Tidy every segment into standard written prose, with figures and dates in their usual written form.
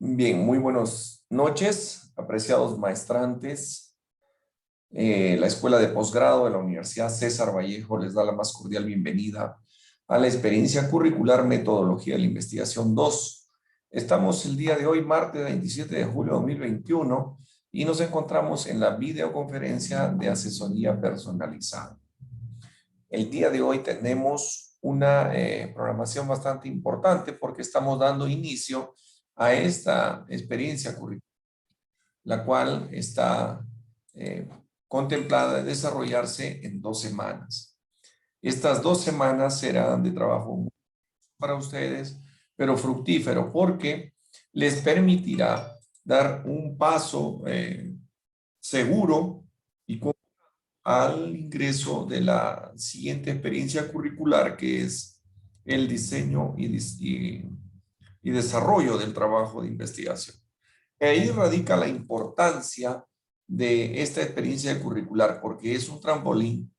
Bien, muy buenas noches, apreciados maestrantes. La Escuela de Posgrado de la Universidad César Vallejo les da la más cordial bienvenida a la experiencia curricular Metodología de la Investigación 2. Estamos el día de hoy, martes 27 de julio de 2021, y nos encontramos en la videoconferencia de asesoría personalizada. El día de hoy tenemos una programación bastante importante porque estamos dando inicio a esta experiencia curricular, la cual está contemplada de desarrollarse en 2 semanas. Estas 2 semanas serán de trabajo para ustedes, pero fructífero, porque les permitirá dar un paso seguro y al ingreso de la siguiente experiencia curricular, que es el diseño y desarrollo del trabajo de investigación. Ahí radica la importancia de esta experiencia curricular, porque es un trampolín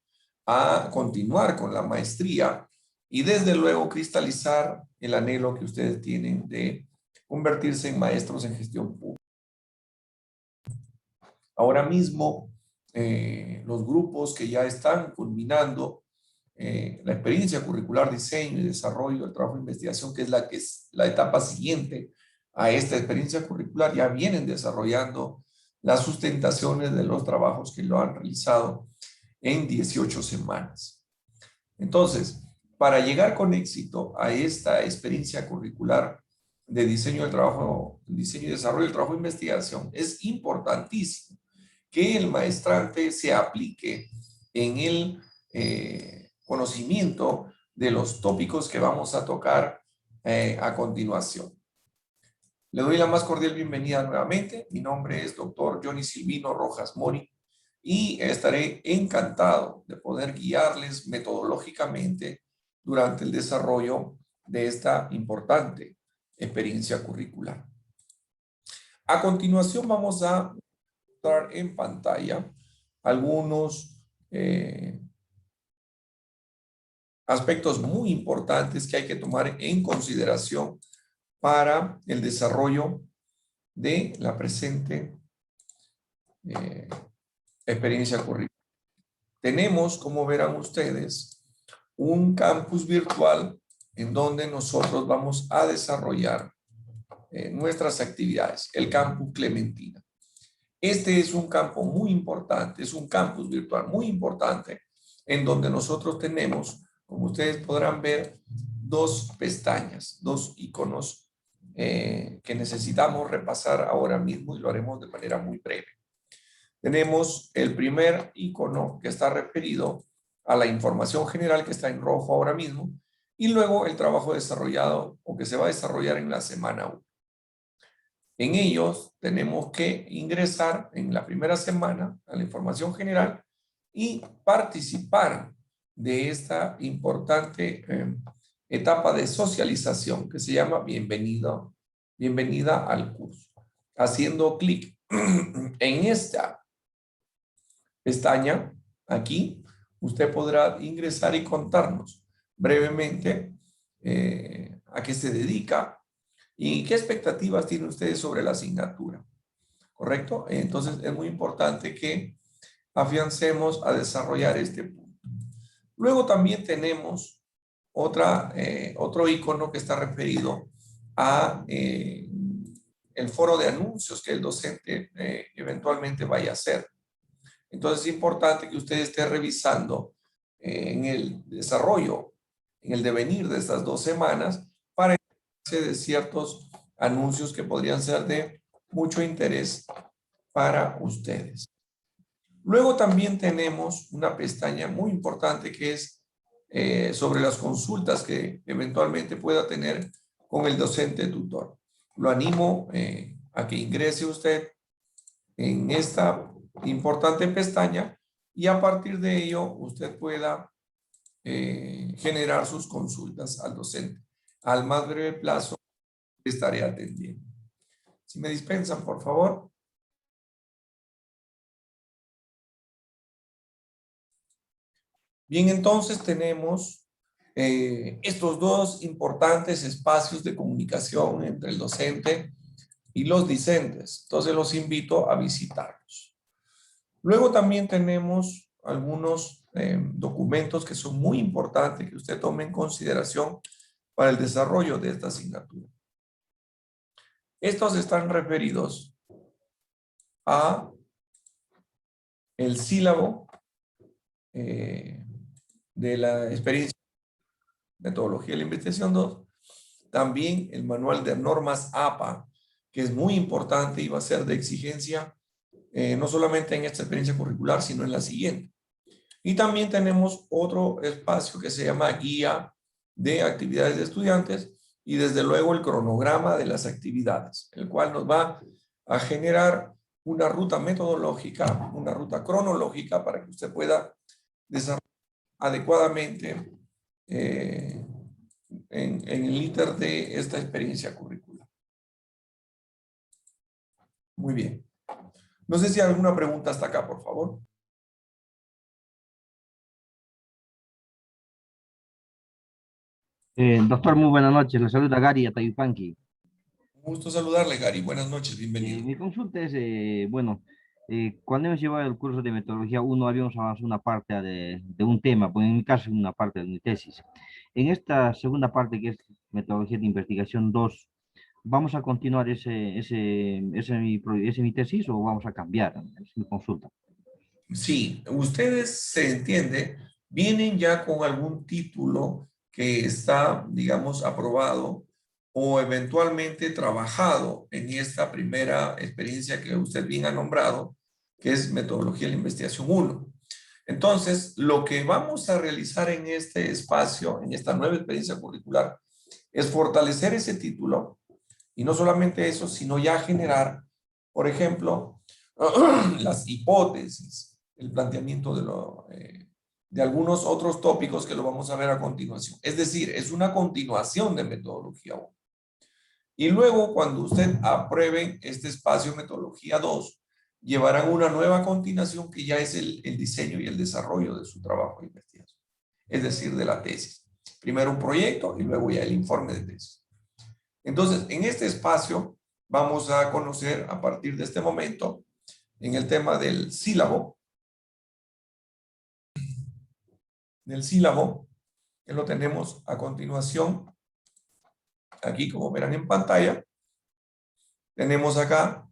a continuar con la maestría y desde luego cristalizar el anhelo que ustedes tienen de convertirse en maestros en gestión pública. Ahora mismo, los grupos que ya están culminando la experiencia curricular, diseño y desarrollo del trabajo de investigación, que es la etapa siguiente a esta experiencia curricular, ya vienen desarrollando las sustentaciones de los trabajos que lo han realizado en 18 semanas. Entonces, para llegar con éxito a esta experiencia curricular de diseño del trabajo, diseño y desarrollo del trabajo de investigación, es importantísimo que el maestrante se aplique en el conocimiento de los tópicos que vamos a tocar a continuación. Le doy la más cordial bienvenida nuevamente. Mi nombre es Dr. Johnny Silvino Rojas Mori y estaré encantado de poder guiarles metodológicamente durante el desarrollo de esta importante experiencia curricular. A continuación vamos a mostrar en pantalla algunos aspectos muy importantes que hay que tomar en consideración para el desarrollo de la presente experiencia curricular. Tenemos, como verán ustedes, un campus virtual en donde nosotros vamos a desarrollar nuestras actividades, el campus Clementina. Este es un campo muy importante, es un campus virtual muy importante en donde nosotros tenemos, como ustedes podrán ver, 2 pestañas, 2 iconos que necesitamos repasar ahora mismo y lo haremos de manera muy breve. Tenemos el primer icono que está referido a la información general que está en rojo ahora mismo y luego el trabajo desarrollado o que se va a desarrollar en la semana 1. En ellos tenemos que ingresar en la primera semana a la información general y participar de esta importante etapa de socialización que se llama bienvenida al curso. Haciendo clic en esta pestaña, aquí, usted podrá ingresar y contarnos brevemente a qué se dedica y qué expectativas tienen ustedes sobre la asignatura. ¿Correcto? Entonces es muy importante que afiancemos a desarrollar este punto. Luego también tenemos otro icono que está referido a el foro de anuncios que el docente eventualmente vaya a hacer. Entonces es importante que usted esté revisando en el desarrollo, en el devenir de estas 2 semanas para enterarse de ciertos anuncios que podrían ser de mucho interés para ustedes. Luego también tenemos una pestaña muy importante que es sobre las consultas que eventualmente pueda tener con el docente tutor. Lo animo a que ingrese usted en esta importante pestaña y a partir de ello usted pueda generar sus consultas al docente. Al más breve plazo estaré atendiendo. Si me dispensan, por favor. Bien, entonces tenemos estos 2 importantes espacios de comunicación entre el docente y los discentes. Entonces los invito a visitarlos. Luego también tenemos algunos documentos que son muy importantes que usted tome en consideración para el desarrollo de esta asignatura. Estos están referidos a el sílabo de la experiencia, metodología de la investigación 2, también el manual de normas APA, que es muy importante y va a ser de exigencia no solamente en esta experiencia curricular, sino en la siguiente. Y también tenemos otro espacio que se llama guía de actividades de estudiantes y desde luego el cronograma de las actividades, el cual nos va a generar una ruta metodológica, una ruta cronológica para que usted pueda desarrollar adecuadamente en el íter de esta experiencia curricular. Muy bien. No sé si hay alguna pregunta hasta acá, por favor. Doctor, muy buenas noches. Le saluda Gary Atayupanqui. Un gusto saludarle, Gary. Buenas noches, bienvenido. Mi consulta es, cuando hemos llevado el curso de metodología 1, habíamos avanzado una parte de un tema, pues en mi caso una parte de mi tesis. En esta segunda parte, que es metodología de investigación 2, ¿vamos a continuar ese mi tesis o vamos a cambiar? Es mi consulta. Sí, ustedes se entiende, vienen ya con algún título que está, digamos, aprobado o eventualmente trabajado en esta primera experiencia que usted bien ha nombrado, que es metodología de la investigación 1. Entonces, lo que vamos a realizar en este espacio, en esta nueva experiencia curricular, es fortalecer ese título y no solamente eso, sino ya generar, por ejemplo, las hipótesis, el planteamiento de algunos otros tópicos que lo vamos a ver a continuación. Es decir, es una continuación de metodología 1. Y luego, cuando usted apruebe este espacio metodología 2, llevarán una nueva continuación que ya es el diseño y el desarrollo de su trabajo de investigación. Es decir, de la tesis. Primero un proyecto y luego ya el informe de tesis. Entonces, en este espacio vamos a conocer a partir de este momento en el tema del sílabo, que lo tenemos a continuación, aquí como verán en pantalla, tenemos acá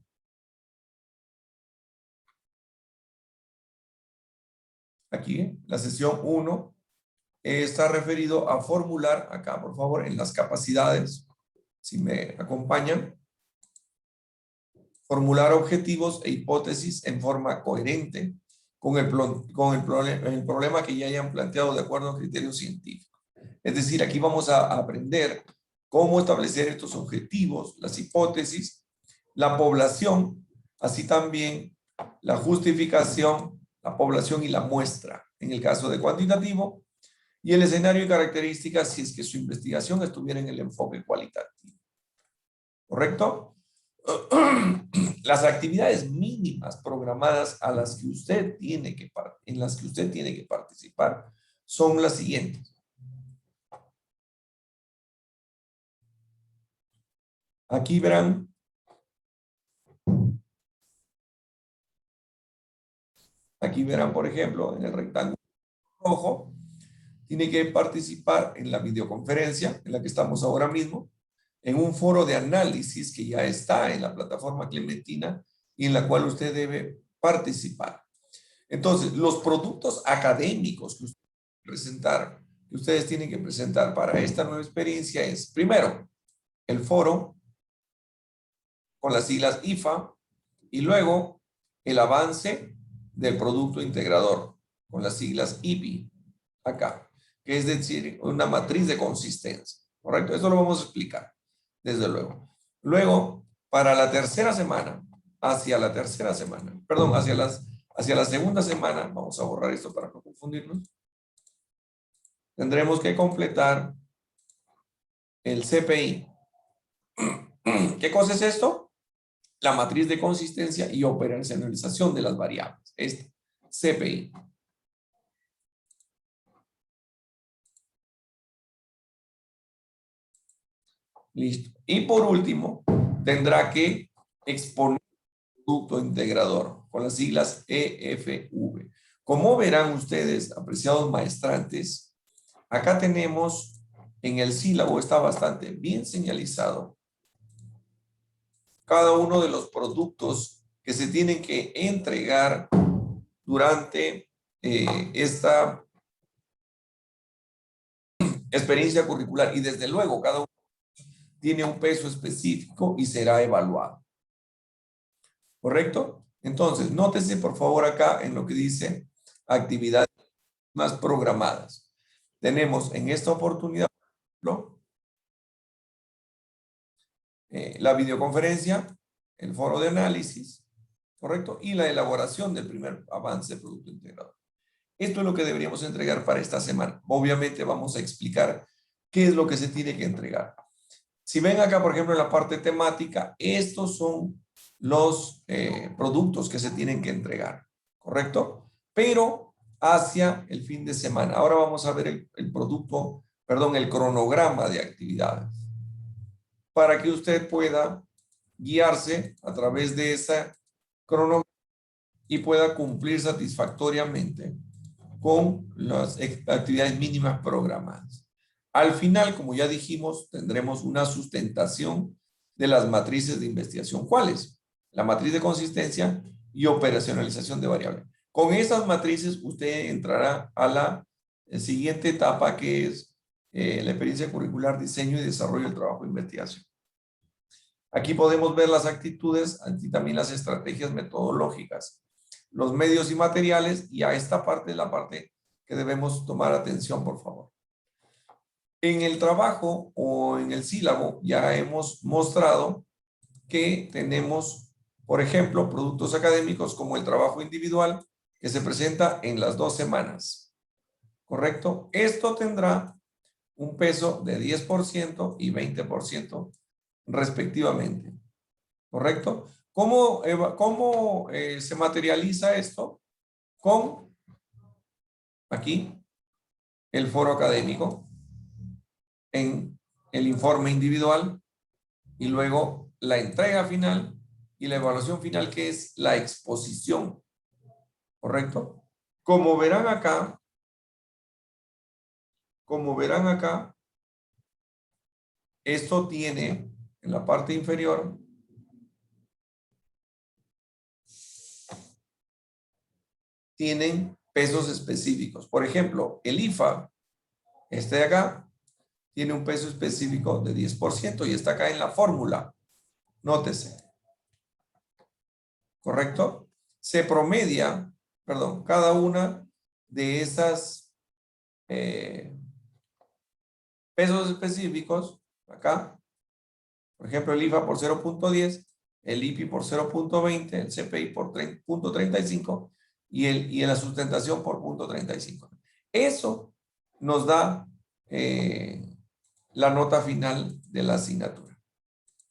aquí la sesión 1 está referido a formular acá, por favor, en las capacidades, si me acompañan, formular objetivos e hipótesis en forma coherente con el problema que ya hayan planteado de acuerdo a criterios científicos. Es decir, aquí vamos a aprender cómo establecer estos objetivos, las hipótesis, la población, así también la justificación, la población y la muestra, en el caso de cuantitativo, y el escenario y características si es que su investigación estuviera en el enfoque cualitativo. ¿Correcto? Las actividades mínimas programadas a las que usted tiene que, en las que usted tiene que participar son las siguientes. Aquí verán por ejemplo, en el rectángulo rojo, tiene que participar en la videoconferencia en la que estamos ahora mismo, en un foro de análisis que ya está en la plataforma Clementina y en la cual usted debe participar. Entonces, los productos académicos que ustedes tienen que presentar para esta nueva experiencia es, primero, el foro con las siglas IFA y luego el avance del producto integrador con las siglas IPI acá, que es decir, una matriz de consistencia, ¿correcto? Eso lo vamos a explicar, desde luego. Luego, para la tercera semana, hacia la segunda semana, vamos a borrar esto para no confundirnos, tendremos que completar el CPI. ¿Qué cosa es esto? La matriz de consistencia y operacionalización de las variables. Este CPI. Listo. Y por último, tendrá que exponer producto integrador, con las siglas EFV. Como verán ustedes, apreciados maestrantes, acá tenemos en el sílabo, está bastante bien señalizado cada uno de los productos que se tienen que entregar durante esta experiencia curricular, y desde luego cada uno tiene un peso específico y será evaluado. ¿Correcto? Entonces, nótese por favor acá en lo que dice actividades más programadas. Tenemos en esta oportunidad, por ejemplo, la videoconferencia, el foro de análisis, ¿correcto? Y la elaboración del primer avance de producto integrado. Esto es lo que deberíamos entregar para esta semana. Obviamente vamos a explicar qué es lo que se tiene que entregar. Si ven acá, por ejemplo, en la parte temática, estos son los productos que se tienen que entregar, ¿correcto? Pero hacia el fin de semana. Ahora vamos a ver el producto, perdón, el cronograma de actividades, para que usted pueda guiarse a través de esa cronograma y pueda cumplir satisfactoriamente con las actividades mínimas programadas. Al final, como ya dijimos, tendremos una sustentación de las matrices de investigación. ¿Cuáles? La matriz de consistencia y operacionalización de variables. Con esas matrices usted entrará a la siguiente etapa, que es la experiencia curricular, diseño y desarrollo del trabajo de investigación. Aquí podemos ver las actitudes, aquí también las estrategias metodológicas, los medios y materiales, y a esta parte es la parte que debemos tomar atención, por favor. En el trabajo o en el sílabo ya hemos mostrado que tenemos, por ejemplo, productos académicos como el trabajo individual, que se presenta en las 2 semanas. ¿Correcto? Esto tendrá un peso de 10% y 20% respectivamente. ¿Correcto? ¿Cómo se materializa esto? Con, aquí, el foro académico, en el informe individual, y luego la entrega final y la evaluación final, que es la exposición. ¿Correcto? Como verán acá, esto tiene en la parte inferior tienen pesos específicos. Por ejemplo, el IFA, este de acá, tiene un peso específico de 10% y está acá en la fórmula. Nótese. ¿Correcto? Se promedia, perdón, cada una de esas pesos específicos, acá, por ejemplo, el IFA por 0.10, el IPI por 0.20, el CPI por 0.35 y la sustentación por 0.35. Eso nos da la nota final de la asignatura.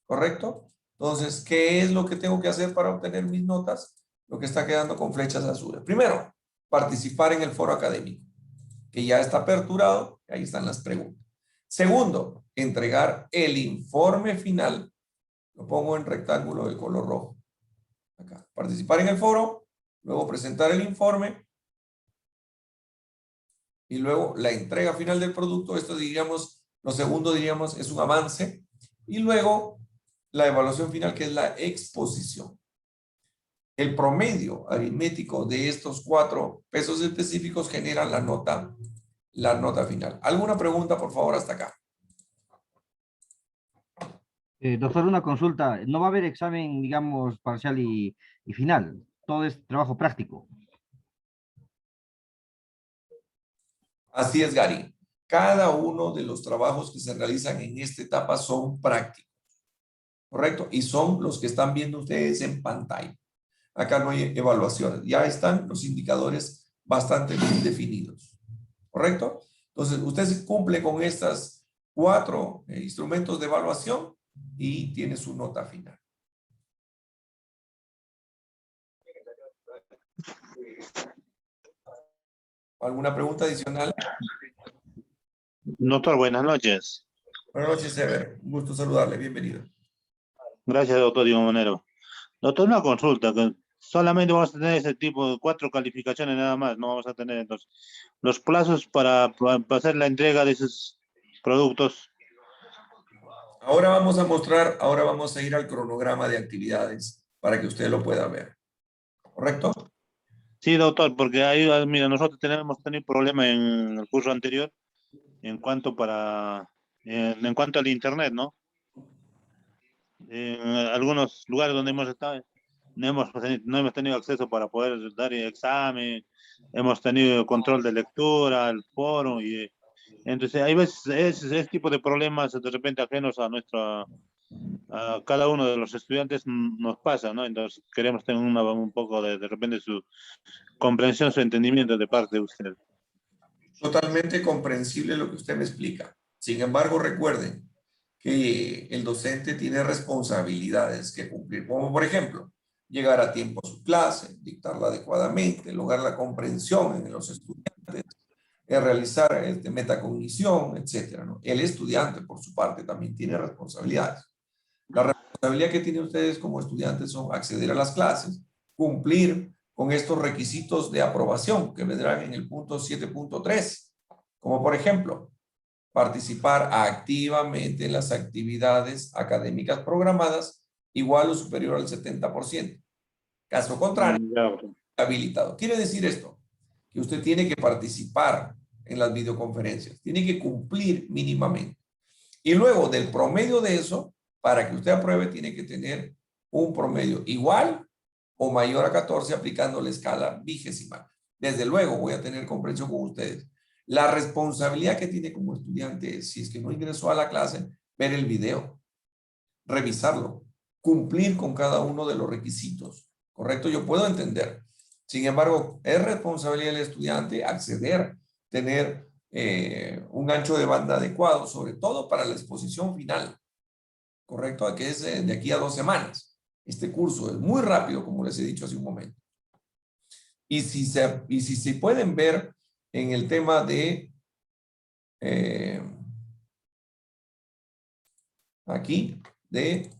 ¿Correcto? Entonces, ¿qué es lo que tengo que hacer para obtener mis notas? Lo que está quedando con flechas azules. Primero, participar en el foro académico, que ya está aperturado, ahí están las preguntas. Segundo, entregar el informe final. Lo pongo en rectángulo de color rojo. Acá. Participar en el foro, luego presentar el informe y luego la entrega final del producto. Esto diríamos, lo segundo diríamos es un avance, y luego la evaluación final, que es la exposición. El promedio aritmético de estos 4 pesos específicos genera la nota final. ¿Alguna pregunta, por favor, hasta acá? Doctor, una consulta. ¿No va a haber examen, digamos, parcial y final? Todo es trabajo práctico. Así es, Gary. Cada uno de los trabajos que se realizan en esta etapa son prácticos, ¿correcto? Y son los que están viendo ustedes en pantalla. Acá no hay evaluaciones. Ya están los indicadores bastante bien definidos, ¿correcto? Entonces, usted cumple con estas 4 instrumentos de evaluación y tiene su nota final. ¿Alguna pregunta adicional? Doctor, buenas noches. Buenas noches, Ever. Un gusto saludarle. Bienvenido. Gracias, doctor Diego Monero. Doctor, una consulta, que solamente vamos a tener ese tipo de 4 calificaciones nada más, no vamos a tener entonces los plazos para hacer la entrega de esos productos. Ahora vamos a ir al cronograma de actividades para que usted lo pueda ver. ¿Correcto? Sí, doctor, porque ahí, mira, nosotros hemos tenido problema en el curso anterior en cuanto al internet, ¿no? En algunos lugares donde hemos estado, no hemos tenido acceso para poder dar el examen, hemos tenido control de lectura, el foro, y entonces hay veces ese tipo de problemas de repente ajenos a cada uno de los estudiantes nos pasa, ¿no? Entonces queremos tener un poco de repente su comprensión, su entendimiento de parte de usted. Totalmente comprensible lo que usted me explica. Sin embargo, recuerden que el docente tiene responsabilidades que cumplir, como por ejemplo, llegar a tiempo a su clase, dictarla adecuadamente, lograr la comprensión en los estudiantes, realizar metacognición, etcétera, ¿no? El estudiante, por su parte, también tiene responsabilidades. La responsabilidad que tienen ustedes como estudiantes son acceder a las clases, cumplir con estos requisitos de aprobación que vendrán en el punto 7.3, como por ejemplo, participar activamente en las actividades académicas programadas igual o superior al 70%. Caso contrario, Ya, habilitado. Quiere decir esto, que usted tiene que participar en las videoconferencias, tiene que cumplir mínimamente. Y luego del promedio de eso, para que usted apruebe, tiene que tener un promedio igual o mayor a 14 aplicando la escala vigesimal. Desde luego voy a tener comprensión con ustedes. La responsabilidad que tiene como estudiante es, si es que no ingresó a la clase, ver el video, revisarlo, cumplir con cada uno de los requisitos. ¿Correcto? Yo puedo entender. Sin embargo, es responsabilidad del estudiante acceder, tener un ancho de banda adecuado, sobre todo para la exposición final. ¿Correcto? Que es de aquí a 2 semanas. Este curso es muy rápido, como les he dicho hace un momento. Y si se pueden ver en el tema de aquí, de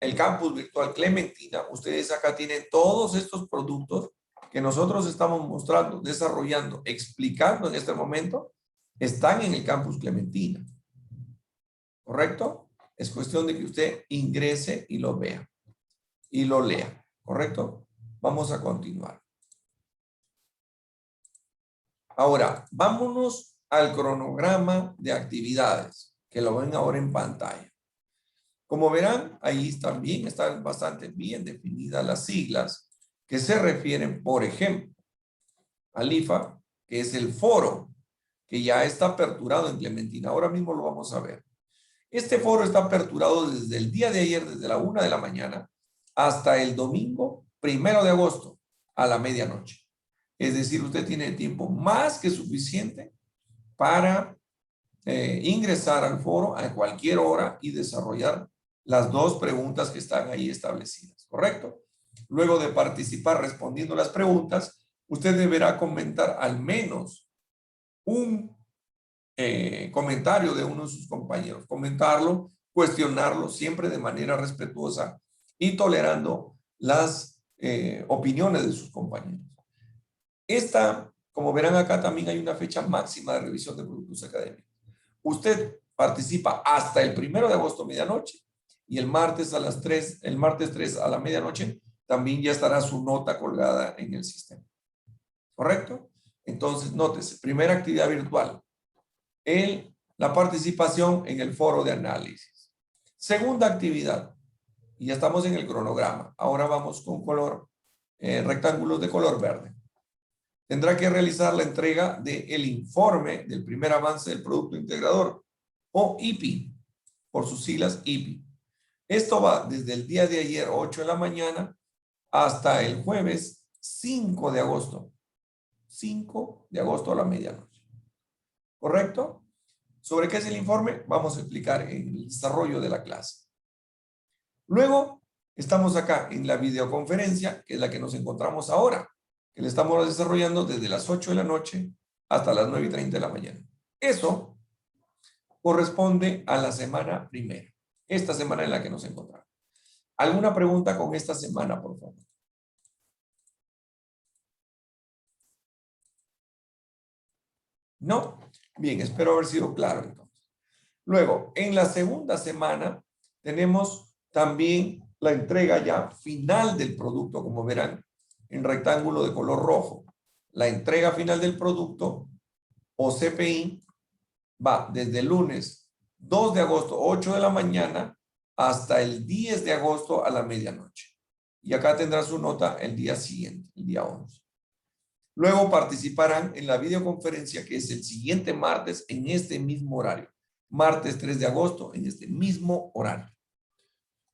el campus virtual Clementina, ustedes acá tienen todos estos productos que nosotros estamos mostrando, desarrollando, explicando en este momento, están en el campus Clementina. ¿Correcto? Es cuestión de que usted ingrese y lo vea y lo lea. ¿Correcto? Vamos a continuar. Ahora, vámonos al cronograma de actividades, que lo ven ahora en pantalla. Como verán, ahí también están bastante bien definidas las siglas que se refieren, por ejemplo, al IFA, que es el foro, que ya está aperturado en Clementina. Ahora mismo lo vamos a ver. Este foro está aperturado desde el día de ayer, desde la 1 de la mañana, hasta el domingo 1 de agosto, a la medianoche. Es decir, usted tiene tiempo más que suficiente para ingresar al foro a cualquier hora y desarrollar las 2 preguntas que están ahí establecidas, ¿correcto? Luego de participar respondiendo las preguntas, usted deberá comentar al menos un comentario de uno de sus compañeros, comentarlo, cuestionarlo siempre de manera respetuosa y tolerando las opiniones de sus compañeros. Como verán acá, también hay una fecha máxima de revisión de productos académicos. Usted participa hasta el 1 de agosto medianoche y el martes 3 a la medianoche también ya estará su nota colgada en el sistema. ¿Correcto? Entonces, nótese, primera actividad virtual, la participación en el foro de análisis. Segunda actividad, y ya estamos en el cronograma. Ahora vamos con rectángulos de color verde. Tendrá que realizar la entrega del informe del primer avance del producto integrador, o IPI, por sus siglas IPI. Esto va desde el día de ayer, 8 de la mañana, hasta el jueves 5 de agosto. 5 de agosto a la medianoche. ¿Correcto? ¿Sobre qué es el informe? Vamos a explicar en el desarrollo de la clase. Luego, estamos acá en la videoconferencia, que es la que nos encontramos ahora, que le estamos desarrollando desde las 8 de la noche hasta las 9:30 de la mañana. Eso corresponde a la semana primera, esta semana en la que nos encontramos. ¿Alguna pregunta con esta semana, por favor? ¿No? Bien, espero haber sido claro entonces. Luego, en la segunda semana tenemos también la entrega ya final del producto, como verán, en rectángulo de color rojo. La entrega final del producto o CPI va desde el lunes 2 de agosto, 8 de la mañana, hasta el 10 de agosto a la medianoche. Y acá tendrá su nota el día siguiente, el día 11. Luego participarán en la videoconferencia que es el siguiente martes en este mismo horario. Martes 3 de agosto en este mismo horario.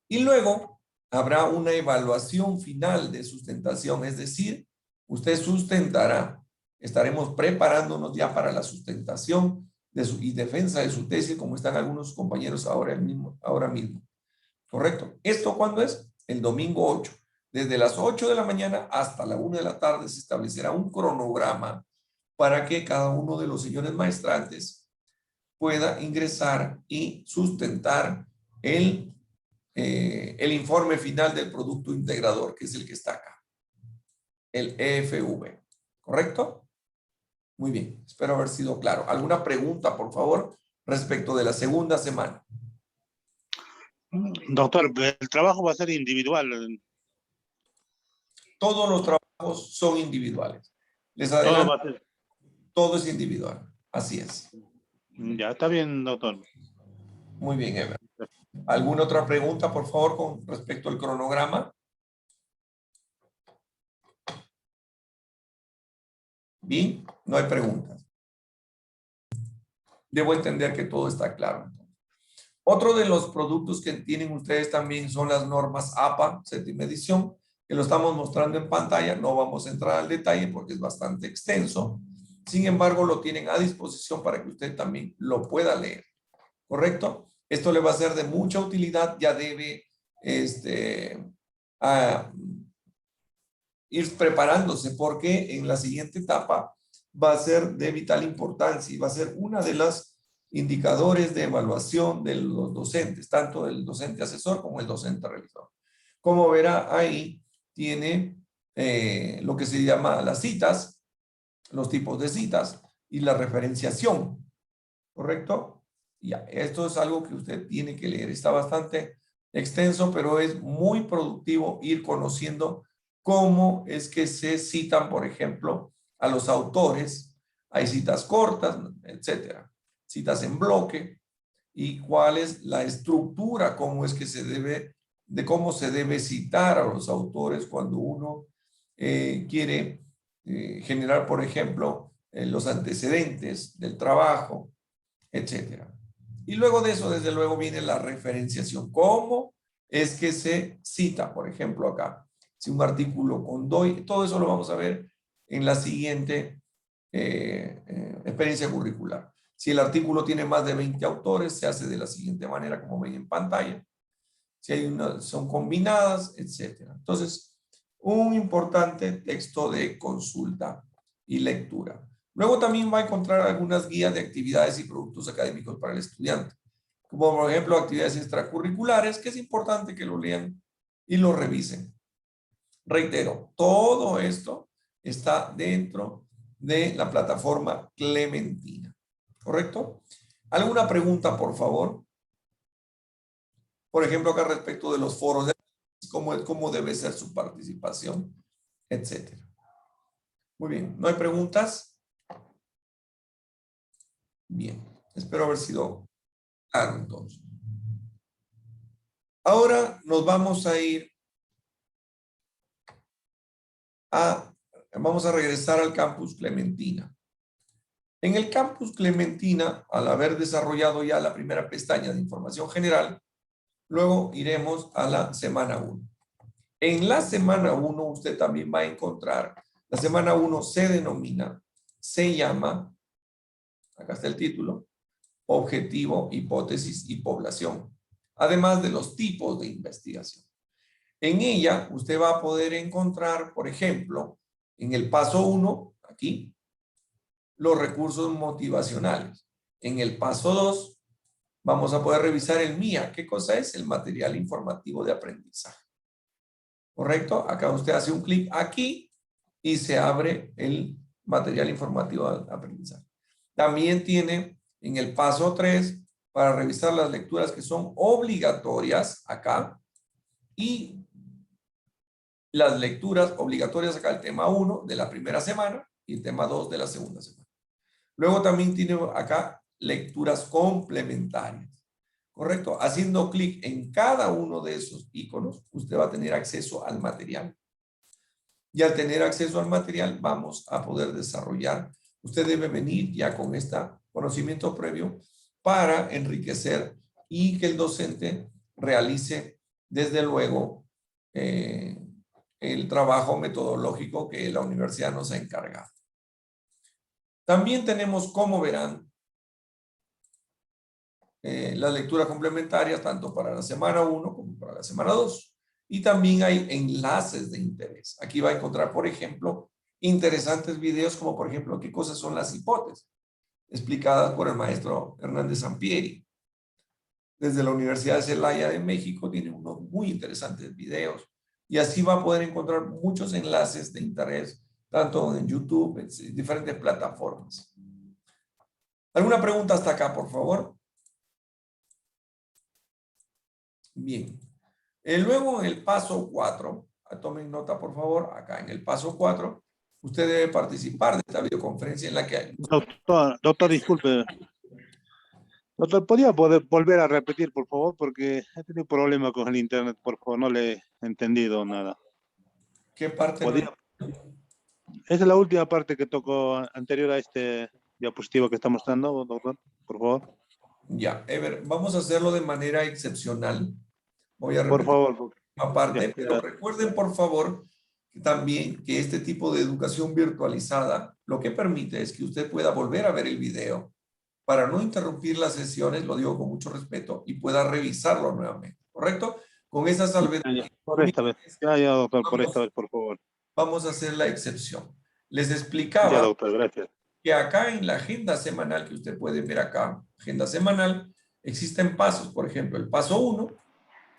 Y luego habrá una evaluación final de sustentación, es decir, usted sustentará. Estaremos preparándonos ya para la sustentación y defensa de su tesis, como están algunos compañeros ahora mismo. ¿Correcto? ¿Esto cuándo es? El domingo 8. Desde las 8 de la mañana hasta la 1 de la tarde se establecerá un cronograma para que cada uno de los señores maestrantes pueda ingresar y sustentar el informe final del producto integrador, que es el que está acá, el EFV. ¿Correcto? Muy bien, espero haber sido claro. ¿Alguna pregunta, por favor, respecto de la segunda semana? Doctor, el trabajo va a ser individual. Todos los trabajos son individuales. Les Todo adelanto, va a ser. todo es individual. Así es. Ya, está bien, doctor. Muy bien, Ever. ¿Alguna otra pregunta, por favor, con respecto al cronograma? Bien, no hay preguntas. Debo entender que todo está claro. Otro de los productos que tienen ustedes también son las normas APA, séptima edición, que lo estamos mostrando en pantalla. No vamos a entrar al detalle porque es bastante extenso. Sin embargo, lo tienen a disposición para que usted también lo pueda leer. ¿Correcto? Esto le va a ser de mucha utilidad. Ya debe ir preparándose porque en la siguiente etapa va a ser de vital importancia y va a ser una de las indicadores de evaluación de los docentes, tanto del docente asesor como el docente revisor. Como verá ahí, tiene lo que se llama las citas, los tipos de citas y la referenciación, ¿correcto? Ya, esto es algo que usted tiene que leer. Está bastante extenso, pero es muy productivo ir conociendo cómo es que se citan, por ejemplo, a los autores. Hay citas cortas, etcétera. Citas en bloque y cuál es la estructura, cómo es que se debe, de cómo se debe citar a los autores cuando uno quiere generar, por ejemplo, los antecedentes del trabajo, etcétera. Y luego de eso, desde luego, viene la referenciación. ¿Cómo es que se cita? Por ejemplo, acá, si un artículo con DOI, todo eso lo vamos a ver en la siguiente experiencia curricular. Si el artículo tiene más de 20 autores, se hace de la siguiente manera, como ven en pantalla. Si hay son combinadas, etcétera. Entonces, un importante texto de consulta y lectura. Luego también va a encontrar algunas guías de actividades y productos académicos para el estudiante, como por ejemplo actividades extracurriculares, que es importante que lo lean y lo revisen. Reitero, todo esto está dentro de la plataforma Clementina, ¿correcto? ¿Alguna pregunta, por favor? Por ejemplo, acá respecto de los foros, cómo debe ser su participación, etcétera. Muy bien, ¿no hay preguntas? Bien, espero haber sido claro entonces. Ahora nos vamos a ir vamos a regresar al campus Clementina. En el campus Clementina, al haber desarrollado ya la primera pestaña de información general, luego iremos a la semana 1. En la semana 1 usted también va a encontrar, la semana 1 se llama, acá está el título, objetivo, hipótesis y población, además de los tipos de investigación. En ella usted va a poder encontrar, por ejemplo, en el paso 1, aquí, los recursos motivacionales. En el paso 2, vamos a poder revisar el MIA. ¿Qué cosa es? El material informativo de aprendizaje. ¿Correcto? Acá usted hace un clic aquí y se abre el material informativo de aprendizaje. También tiene en el paso 3 para revisar las lecturas que son obligatorias acá y las lecturas obligatorias acá, el tema 1 de la primera semana y el tema 2 de la segunda semana. Luego también tiene acá lecturas complementarias. ¿Correcto? Haciendo clic en cada uno de esos iconos, usted va a tener acceso al material. Y al tener acceso al material, vamos a poder desarrollar. Usted debe venir ya con este conocimiento previo para enriquecer y que el docente realice, desde luego, el trabajo metodológico que la universidad nos ha encargado. También tenemos, como verán, las lecturas complementarias tanto para la semana 1 como para la semana 2. Y también hay enlaces de interés. Aquí va a encontrar, por ejemplo, interesantes videos como, por ejemplo, qué cosas son las hipótesis, explicadas por el maestro Hernández Sampieri. Desde la Universidad de Celaya de México tiene unos muy interesantes videos. Y así va a poder encontrar muchos enlaces de interés, tanto en YouTube, en diferentes plataformas. ¿Alguna pregunta hasta acá, por favor? Bien. Luego en el paso 4, tomen nota por favor, acá en el paso 4, usted debe participar de esta videoconferencia en la que hay... Doctor, disculpe. Doctor, ¿podría volver a repetir, por favor? Porque he tenido problema con el internet, por favor, no le he entendido nada. ¿Qué parte? Esa es la última parte que tocó anterior a este diapositivo que está mostrando, doctor, por favor. Ya, Ever, vamos a hacerlo de manera excepcional. Voy a Por repetir favor. aparte, Ya. pero recuerden por favor también que este tipo de educación virtualizada lo que permite es que usted pueda volver a ver el video para no interrumpir las sesiones, lo digo con mucho respeto, y pueda revisarlo nuevamente, ¿correcto? Con esa salvedad. Por esta vez. Ya, doctor, por esta vez, por favor. Vamos a hacer la excepción. Les Ya, explicaba doctor, gracias. que acá en la agenda semanal que usted puede ver acá, agenda semanal, existen pasos, por ejemplo, el paso 1,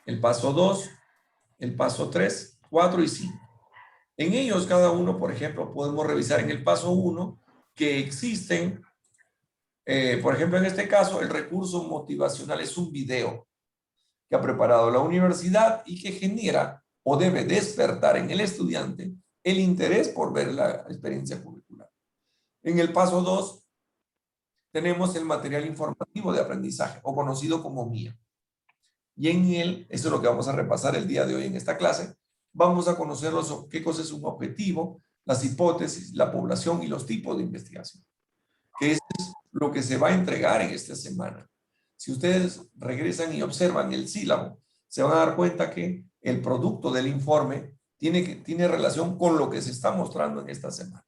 el paso 2, el paso 3, 4 y 5. En ellos, cada uno, por ejemplo, podemos revisar en el paso 1 que existen, por ejemplo, en este caso, el recurso motivacional es un video que ha preparado la universidad y que genera o debe despertar en el estudiante el interés por ver la experiencia curricular. En el paso 2 tenemos el material informativo de aprendizaje o conocido como MIA. Y en él, eso es lo que vamos a repasar el día de hoy en esta clase, vamos a conocer qué cosa es un objetivo, las hipótesis, la población y los tipos de investigación. Que es lo que se va a entregar en esta semana. Si ustedes regresan y observan el sílabo, se van a dar cuenta que el producto del informe tiene relación con lo que se está mostrando en esta semana.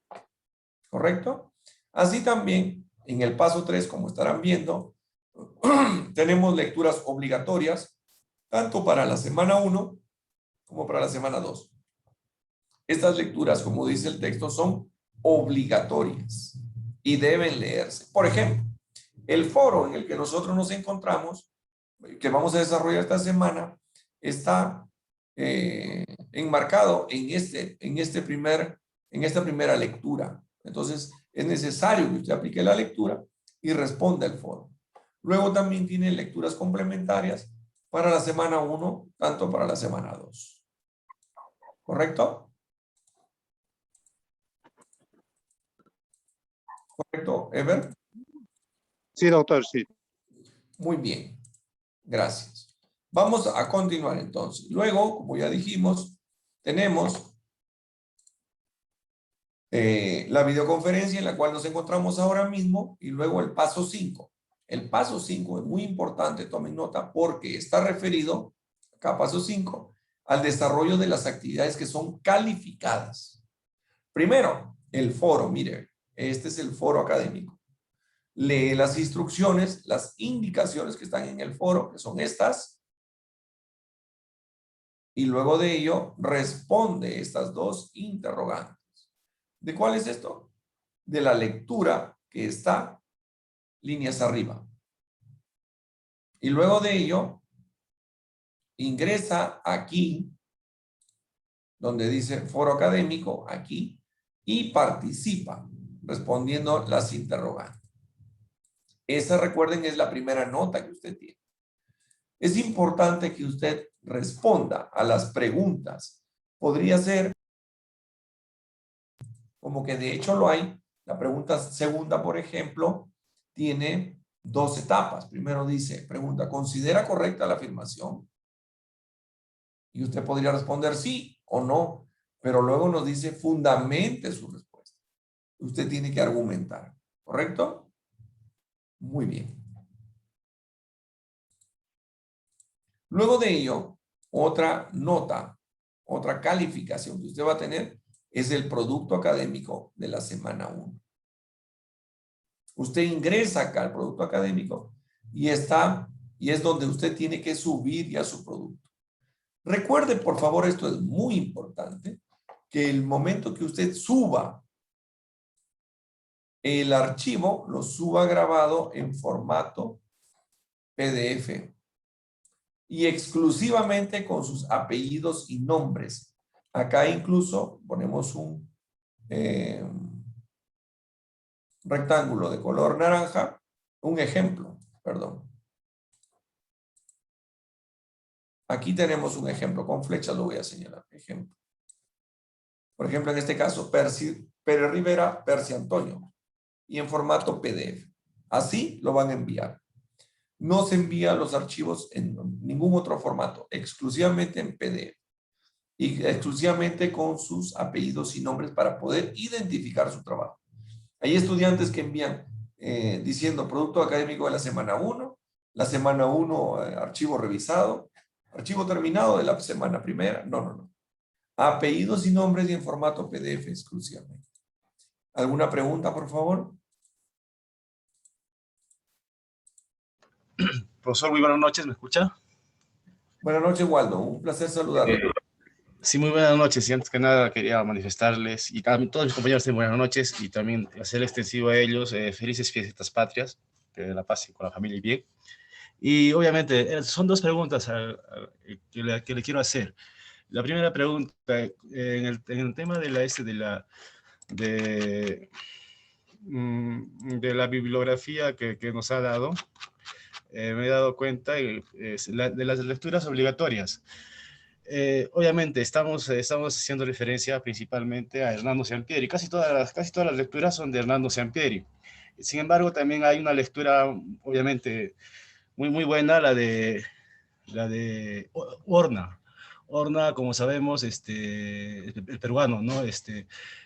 ¿Correcto? Así también, en el paso 3, como estarán viendo, tenemos lecturas obligatorias, tanto para la semana 1 como para la semana 2. Estas lecturas, como dice el texto, son obligatorias y deben leerse. Por ejemplo, el foro en el que nosotros nos encontramos, que vamos a desarrollar esta semana, está enmarcado en esta primera lectura. Entonces, es necesario que usted aplique la lectura y responda el foro. Luego también tiene lecturas complementarias para la semana 1, tanto para la semana 2. ¿Correcto? ¿Correcto, Ever? Sí, doctor, sí. Muy bien. Gracias. Vamos a continuar entonces. Luego, como ya dijimos, tenemos la videoconferencia en la cual nos encontramos ahora mismo y luego el paso 5. El paso 5 es muy importante, tomen nota, porque está referido, acá paso 5, al desarrollo de las actividades que son calificadas. Primero, el foro, mire, este es el foro académico. Lee las instrucciones, las indicaciones que están en el foro, que son estas, y luego de ello responde estas dos interrogantes. ¿De cuál es esto? De la lectura que está líneas arriba. Y luego de ello, ingresa aquí, donde dice foro académico, aquí, y participa respondiendo las interrogantes. Esa, recuerden, es la primera nota que usted tiene. Es importante que usted responda a las preguntas. Podría ser como que de hecho lo hay. La pregunta segunda, por ejemplo, tiene dos etapas. Primero dice, pregunta, ¿considera correcta la afirmación? Y usted podría responder sí o no, pero luego nos dice fundamente su respuesta. Usted tiene que argumentar, ¿correcto? Muy bien. Luego de ello, otra nota, otra calificación que usted va a tener es el producto académico de la semana 1. Usted ingresa acá al producto académico y es donde usted tiene que subir ya su producto. Recuerde, por favor, esto es muy importante, que el momento que usted suba el archivo, lo suba grabado en formato PDF y exclusivamente con sus apellidos y nombres. Acá incluso ponemos un rectángulo de color naranja, un ejemplo, perdón. Aquí tenemos un ejemplo, con flechas lo voy a señalar, ejemplo. Por ejemplo, en este caso, Pérez Rivera, Percy Antonio, y en formato PDF. Así lo van a enviar. No se envía los archivos en ningún otro formato, exclusivamente en PDF. Y exclusivamente con sus apellidos y nombres para poder identificar su trabajo. Hay estudiantes que envían diciendo producto académico de la semana 1, la semana 1 archivo revisado, archivo terminado de la semana primera. No. Apellidos y nombres y en formato PDF exclusivamente. ¿Alguna pregunta, por favor? Profesor, muy buenas noches, ¿me escucha? Buenas noches, Waldo. Un placer saludarle. Sí, muy buenas noches. Y antes que nada quería manifestarles, y a todos mis compañeros de buenas noches, y también hacer extensivo a ellos felices fiestas patrias, que la pasen con la familia y bien. Y obviamente, son dos preguntas que le quiero hacer. La primera pregunta, en el tema de de la bibliografía que nos ha dado, me he dado cuenta de las lecturas obligatorias. Obviamente estamos haciendo referencia principalmente a Hernando Sampieri. Casi todas las lecturas son de Hernando Sampieri. Sin embargo, también hay una lectura, obviamente, muy buena, la de Horna. Horna, como sabemos, el peruano, ¿no?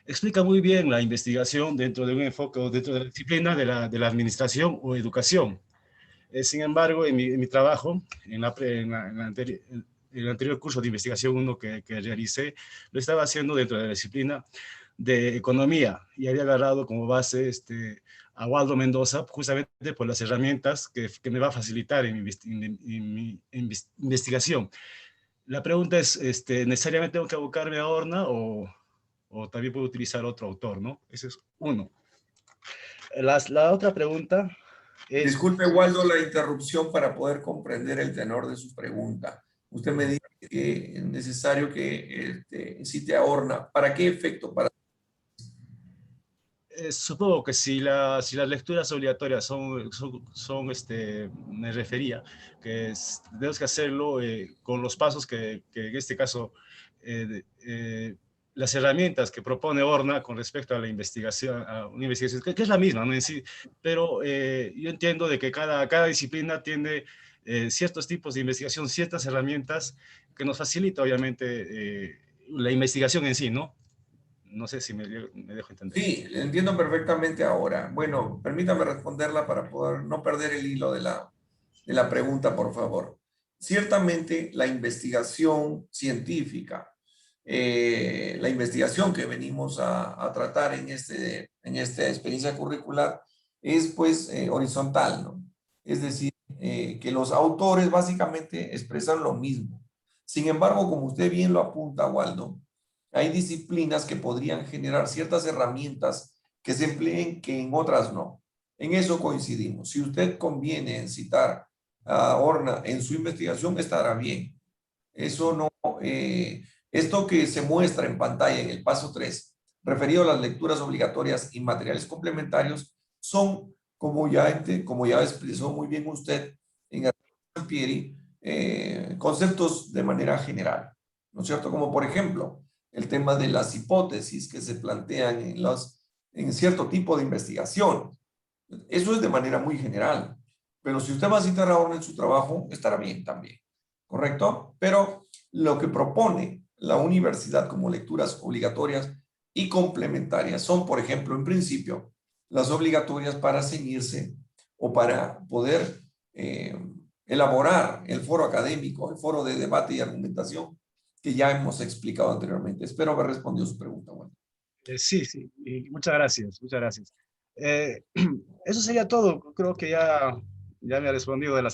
Explica muy bien la investigación dentro de un enfoque o dentro de la disciplina de la administración o educación. Sin embargo, en mi trabajo, en el anterior curso de investigación 1 que realicé, lo estaba haciendo dentro de la disciplina de economía y había agarrado como base a Waldo Mendoza justamente por las herramientas que me va a facilitar en mi investigación. La pregunta es, ¿necesariamente tengo que abocarme a Horna o también puedo utilizar otro autor, ¿no? Ese es uno. La otra pregunta es... Disculpe, Waldo, la interrupción para poder comprender el tenor de su pregunta. Usted me dice que es necesario que cite a Horna. ¿Para qué efecto? Supongo que si las lecturas obligatorias me refería, que tenemos que hacerlo con los pasos que en este caso, las herramientas que propone Horna con respecto a la investigación, que es la misma, ¿no? En sí, pero yo entiendo de que cada disciplina tiene ciertos tipos de investigación, ciertas herramientas que nos facilita, obviamente, la investigación en sí, ¿no? No sé si me dejo entender. Sí, entiendo perfectamente ahora. Bueno, permítame responderla para poder no perder el hilo de la pregunta, por favor. Ciertamente, la investigación científica, la investigación que venimos a tratar en esta experiencia curricular es pues horizontal, ¿no? Es decir, que los autores básicamente expresan lo mismo. Sin embargo, como usted bien lo apunta, Waldo, hay disciplinas que podrían generar ciertas herramientas que se empleen que en otras no. En eso coincidimos. Si usted conviene en citar Orna, en su investigación estará bien. Eso no, esto que se muestra en pantalla en el paso 3, referido a las lecturas obligatorias y materiales complementarios, son, como ya expresó muy bien usted en el Pieri, conceptos de manera general, ¿no es cierto? Como por ejemplo, el tema de las hipótesis que se plantean en cierto tipo de investigación. Eso es de manera muy general, pero si usted va a citar ahora en su trabajo, estará bien también, ¿correcto? Pero lo que propone la universidad como lecturas obligatorias y complementarias son, por ejemplo, en principio, las obligatorias para ceñirse o para poder elaborar el foro académico, el foro de debate y argumentación que ya hemos explicado anteriormente. Espero haber respondido su pregunta. Bueno. Sí, sí, y muchas gracias, muchas gracias. Eh, Eso sería todo. Creo que ya me ha respondido de la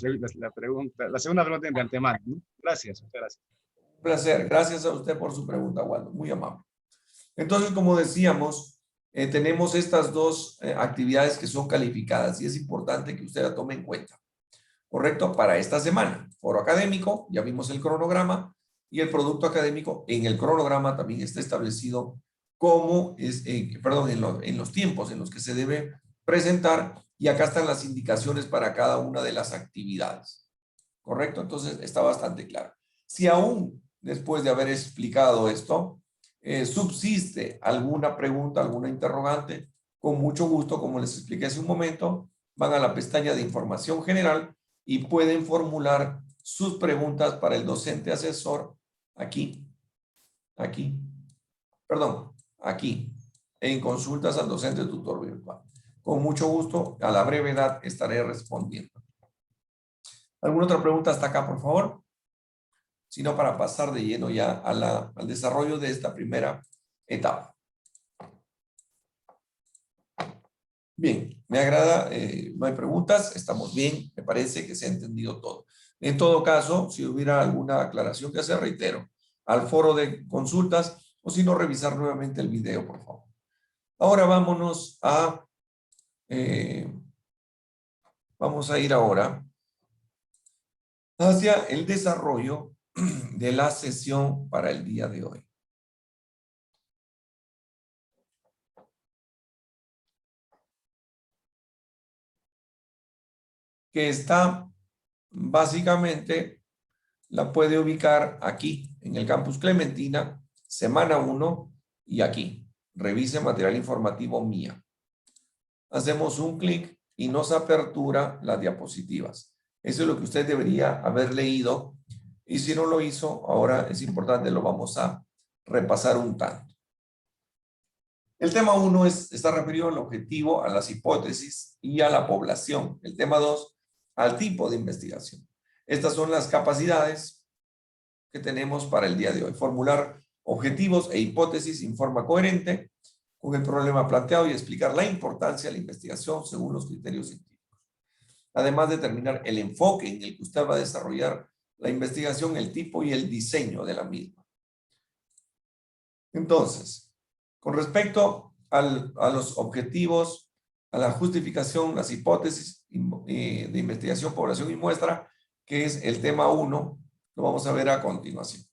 pregunta, la segunda pregunta de antemano, ¿no? Gracias, muchas gracias. Un placer. Gracias a usted por su pregunta, Waldo. Muy amable. Entonces, como decíamos, tenemos estas dos actividades que son calificadas y es importante que usted la tome en cuenta. ¿Correcto? Para esta semana. Foro académico, ya vimos el cronograma y el producto académico en el cronograma también está establecido cómo es, perdón, en los tiempos en los que se debe presentar y acá están las indicaciones para cada una de las actividades. ¿Correcto? Entonces está bastante claro. Si aún después de haber explicado esto, subsiste alguna pregunta, alguna interrogante, con mucho gusto, como les expliqué hace un momento, van a la pestaña de información general y pueden formular sus preguntas para el docente asesor aquí, en consultas al docente tutor virtual. Con mucho gusto, a la brevedad estaré respondiendo. ¿Alguna otra pregunta hasta acá, por favor? Sino para pasar de lleno ya al desarrollo de esta primera etapa. Bien, me agrada, no hay preguntas, estamos bien, me parece que se ha entendido todo. En todo caso, si hubiera alguna aclaración que hacer, reitero, al foro de consultas o si no, revisar nuevamente el video, por favor. Ahora vámonos vamos a ir ahora hacia el desarrollo de la sesión para el día de hoy. Que está básicamente, la puede ubicar aquí en el campus Clementina, semana 1 y aquí. Revise material informativo mía. Hacemos un clic y nos apertura las diapositivas. Eso es lo que usted debería haber leído y si no lo hizo, ahora es importante, lo vamos a repasar un tanto. El tema 1 está referido al objetivo, a las hipótesis y a la población. El tema 2, al tipo de investigación. Estas son las capacidades que tenemos para el día de hoy. Formular objetivos e hipótesis en forma coherente con el problema planteado y explicar la importancia de la investigación según los criterios científicos. Además, determinar el enfoque en el que usted va a desarrollar la investigación, el tipo y el diseño de la misma. Entonces, con respecto a los objetivos, a la justificación, las hipótesis de investigación, población y muestra, que es el tema 1, lo vamos a ver a continuación.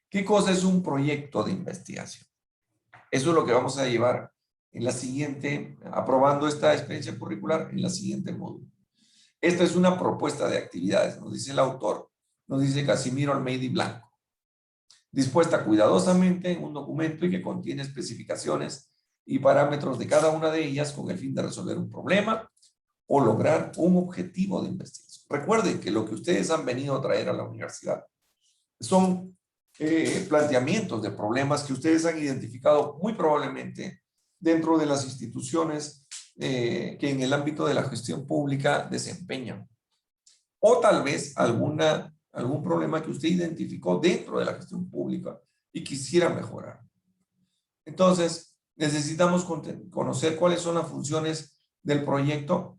¿Qué cosa es un proyecto de investigación? Eso es lo que vamos a llevar en la siguiente, aprobando esta experiencia curricular en la siguiente módulo. Esta es una propuesta de actividades, nos dice el autor, nos dice Casimiro Almeida y Blanco, dispuesta cuidadosamente en un documento y que contiene especificaciones y parámetros de cada una de ellas con el fin de resolver un problema o lograr un objetivo de investigación. Recuerden que lo que ustedes han venido a traer a la universidad son planteamientos de problemas que ustedes han identificado muy probablemente dentro de las instituciones que en el ámbito de la gestión pública desempeñan. O tal vez algún problema que usted identificó dentro de la gestión pública y quisiera mejorar. Entonces, necesitamos conocer cuáles son las funciones del proyecto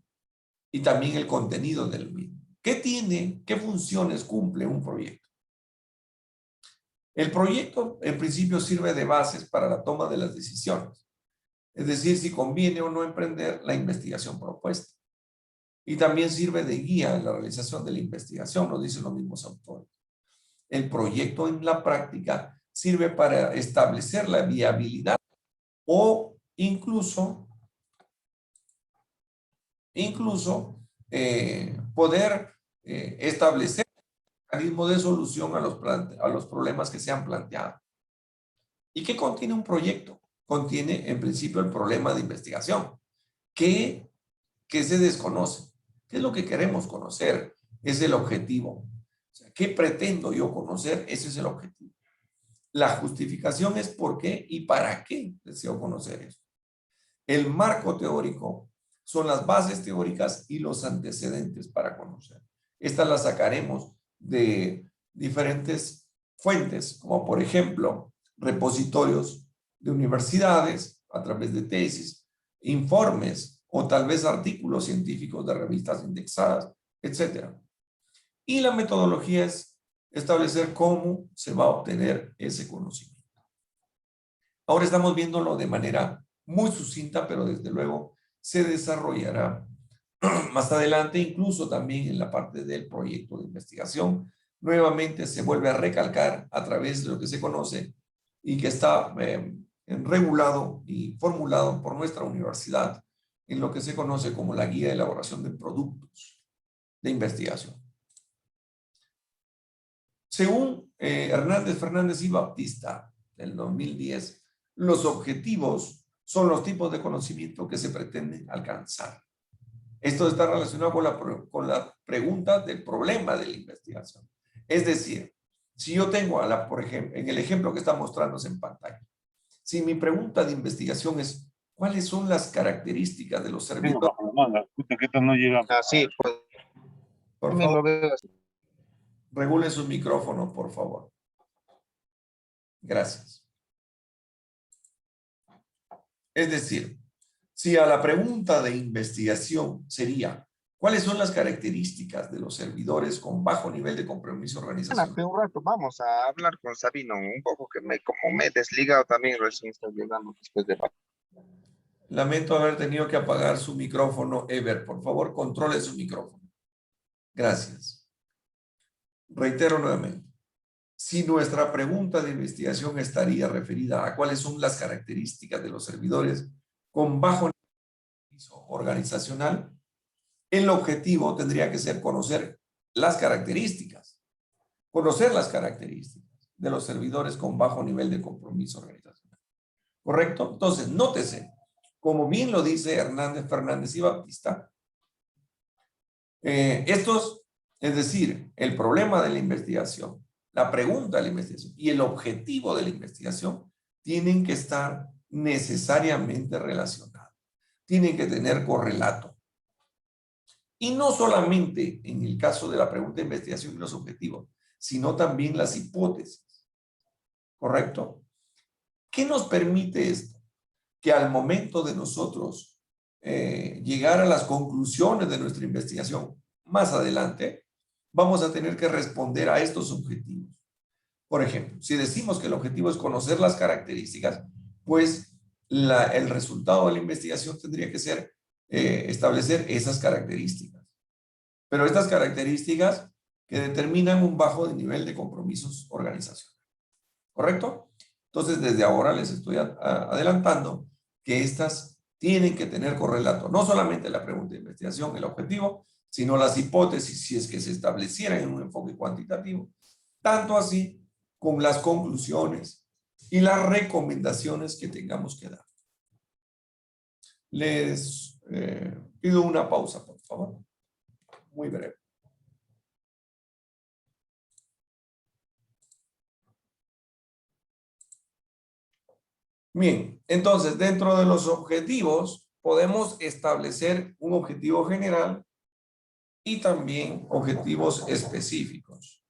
y también el contenido del mismo. ¿Qué funciones cumple un proyecto? El proyecto, en principio, sirve de bases para la toma de las decisiones. Es decir, si conviene o no emprender la investigación propuesta. y también sirve de guía en la realización de la investigación, nos dicen los mismos autores. El proyecto en la práctica sirve para establecer la viabilidad o incluso poder establecer un mecanismo de solución a los problemas que se han planteado. ¿Y qué contiene un proyecto? Contiene, en principio, el problema de investigación, que se desconoce. ¿Qué es lo que queremos conocer? Es el objetivo. O sea, ¿qué pretendo yo conocer? Ese es el objetivo. La justificación es por qué y para qué deseo conocer eso. El marco teórico son las bases teóricas y los antecedentes para conocer. Estas las sacaremos de diferentes fuentes, como por ejemplo, repositorios de universidades a través de tesis, informes o tal vez artículos científicos de revistas indexadas, etc. Y la metodología es establecer cómo se va a obtener ese conocimiento. Ahora estamos viéndolo de manera muy sucinta, pero desde luego se desarrollará más adelante, incluso también en la parte del proyecto de investigación. Nuevamente se vuelve a recalcar a través de lo que se conoce y que está regulado y formulado por nuestra universidad en lo que se conoce como la guía de elaboración de productos de investigación. Según Hernández, Fernández y Baptista, del 2010, los objetivos son los tipos de conocimiento que se pretenden alcanzar. Esto está relacionado con la pregunta del problema de la investigación. Es decir, si yo tengo, por ejemplo, en el ejemplo que está mostrándose en pantalla, si mi pregunta de investigación es, ¿cuáles son las características de los servidores? Ah, sí, pues Por también lo favor, veo así. regule su micrófono, por favor. Gracias. Es decir, si a la pregunta de investigación sería, ¿cuáles son las características de los servidores con bajo nivel de compromiso organizacional? Hace un rato vamos a hablar con Sabino un poco, que como me he desligado también, recién estoy llegando después de... Lamento haber tenido que apagar su micrófono, Ever. Por favor, controle su micrófono. Gracias. Reitero nuevamente. Si nuestra pregunta de investigación estaría referida a cuáles son las características de los servidores con bajo nivel organizacional, el objetivo tendría que ser conocer las características de los servidores con bajo nivel de compromiso organizacional. ¿Correcto? Entonces, nótese, como bien lo dice Hernández, Fernández y Baptista, es decir, el problema de la investigación, la pregunta de la investigación y el objetivo de la investigación tienen que estar necesariamente relacionados, tienen que tener correlato. Y no solamente en el caso de la pregunta de investigación y los objetivos, sino también las hipótesis. ¿Correcto? ¿Qué nos permite esto? Que al momento de nosotros llegar a las conclusiones de nuestra investigación más adelante, vamos a tener que responder a estos objetivos. Por ejemplo, si decimos que el objetivo es conocer las características, pues el resultado de la investigación tendría que ser establecer esas características. Pero estas características que determinan un bajo nivel de compromisos organizacionales. ¿Correcto? Entonces, desde ahora les estoy adelantando que estas tienen que tener correlato, no solamente la pregunta de investigación, el objetivo, sino las hipótesis, si es que se establecieran en un enfoque cuantitativo, tanto así con las conclusiones y las recomendaciones que tengamos que dar. Les pido una pausa, por favor. Muy breve. Bien, entonces dentro de los objetivos podemos establecer un objetivo general y también objetivos específicos.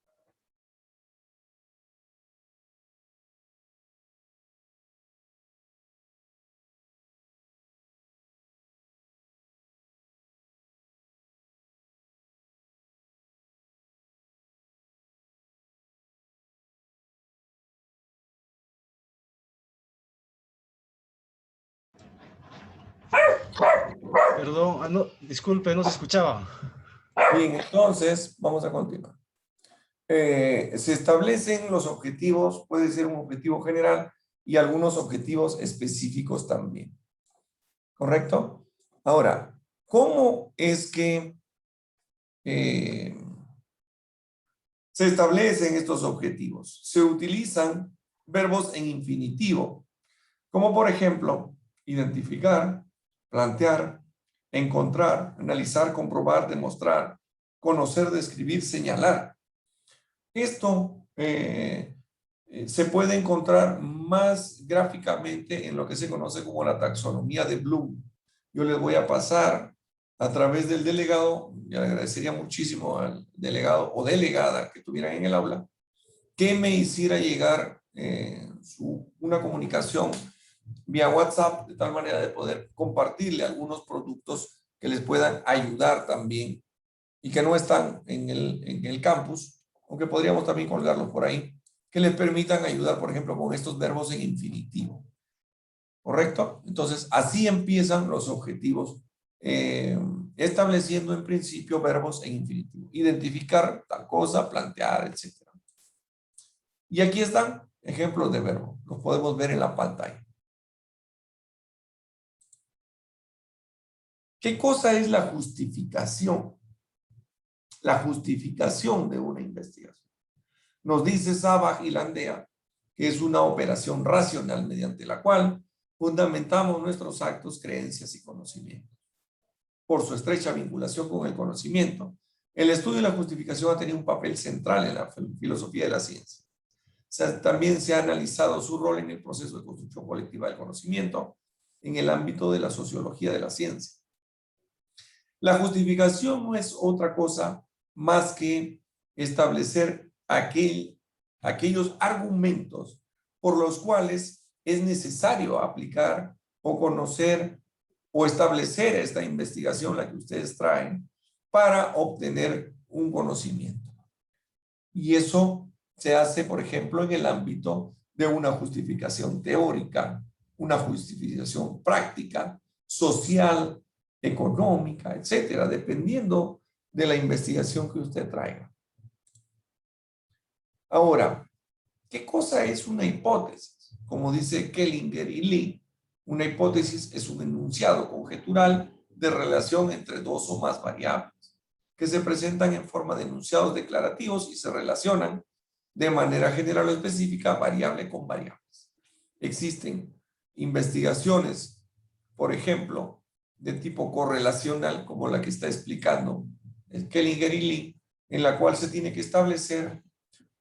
Perdón, no, disculpe, no se escuchaba. Bien, entonces vamos a continuar. Se establecen los objetivos, puede ser un objetivo general y algunos objetivos específicos también. ¿Correcto? Ahora, ¿cómo es que se establecen estos objetivos? Se utilizan verbos en infinitivo, como por ejemplo, identificar, plantear, encontrar, analizar, comprobar, demostrar, conocer, describir, señalar. Esto se puede encontrar más gráficamente en lo que se conoce como la taxonomía de Bloom. Yo les voy a pasar a través del delegado, y agradecería muchísimo al delegado o delegada que tuvieran en el aula, que me hiciera llegar una comunicación vía WhatsApp, de tal manera de poder compartirle algunos productos que les puedan ayudar también y que no están en el campus, aunque podríamos también colgarlos por ahí, que les permitan ayudar, por ejemplo, con estos verbos en infinitivo. ¿Correcto? Entonces, así empiezan los objetivos, estableciendo en principio verbos en infinitivo. Identificar tal cosa, plantear, etc. Y aquí están ejemplos de verbos. Los podemos ver en la pantalla. ¿Qué cosa es la justificación? La justificación de una investigación. Nos dice Sabah y Landea que es una operación racional mediante la cual fundamentamos nuestros actos, creencias y conocimientos. Por su estrecha vinculación con el conocimiento, el estudio de la justificación ha tenido un papel central en la filosofía de la ciencia. También se ha analizado su rol en el proceso de construcción colectiva del conocimiento en el ámbito de la sociología de la ciencia. La justificación no es otra cosa más que establecer aquellos argumentos por los cuales es necesario aplicar o conocer o establecer esta investigación, la que ustedes traen, para obtener un conocimiento. Y eso se hace, por ejemplo, en el ámbito de una justificación teórica, una justificación práctica, social, económica, etcétera, dependiendo de la investigación que usted traiga. Ahora, ¿qué cosa es una hipótesis? Como dice Kellinger y Lee, una hipótesis es un enunciado conjetural de relación entre dos o más variables que se presentan en forma de enunciados declarativos y se relacionan de manera general o específica variable con variables. Existen investigaciones, por ejemplo, de tipo correlacional, como la que está explicando el Kellinger y Lee, en la cual se tiene que establecer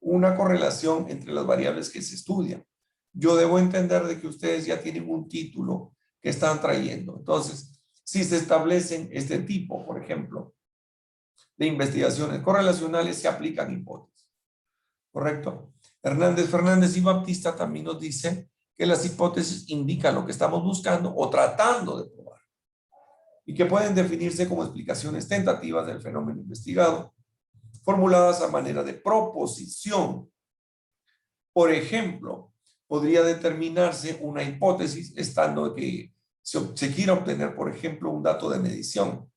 una correlación entre las variables que se estudian. Yo debo entender de que ustedes ya tienen un título que están trayendo. Entonces, si se establecen este tipo, por ejemplo, de investigaciones correlacionales, se aplican hipótesis. ¿Correcto? Hernández, Fernández y Baptista también nos dicen que las hipótesis indican lo que estamos buscando o tratando de probar y que pueden definirse como explicaciones tentativas del fenómeno investigado, formuladas a manera de proposición. Por ejemplo, podría determinarse una hipótesis estando que se quiera obtener, por ejemplo, un dato de medición.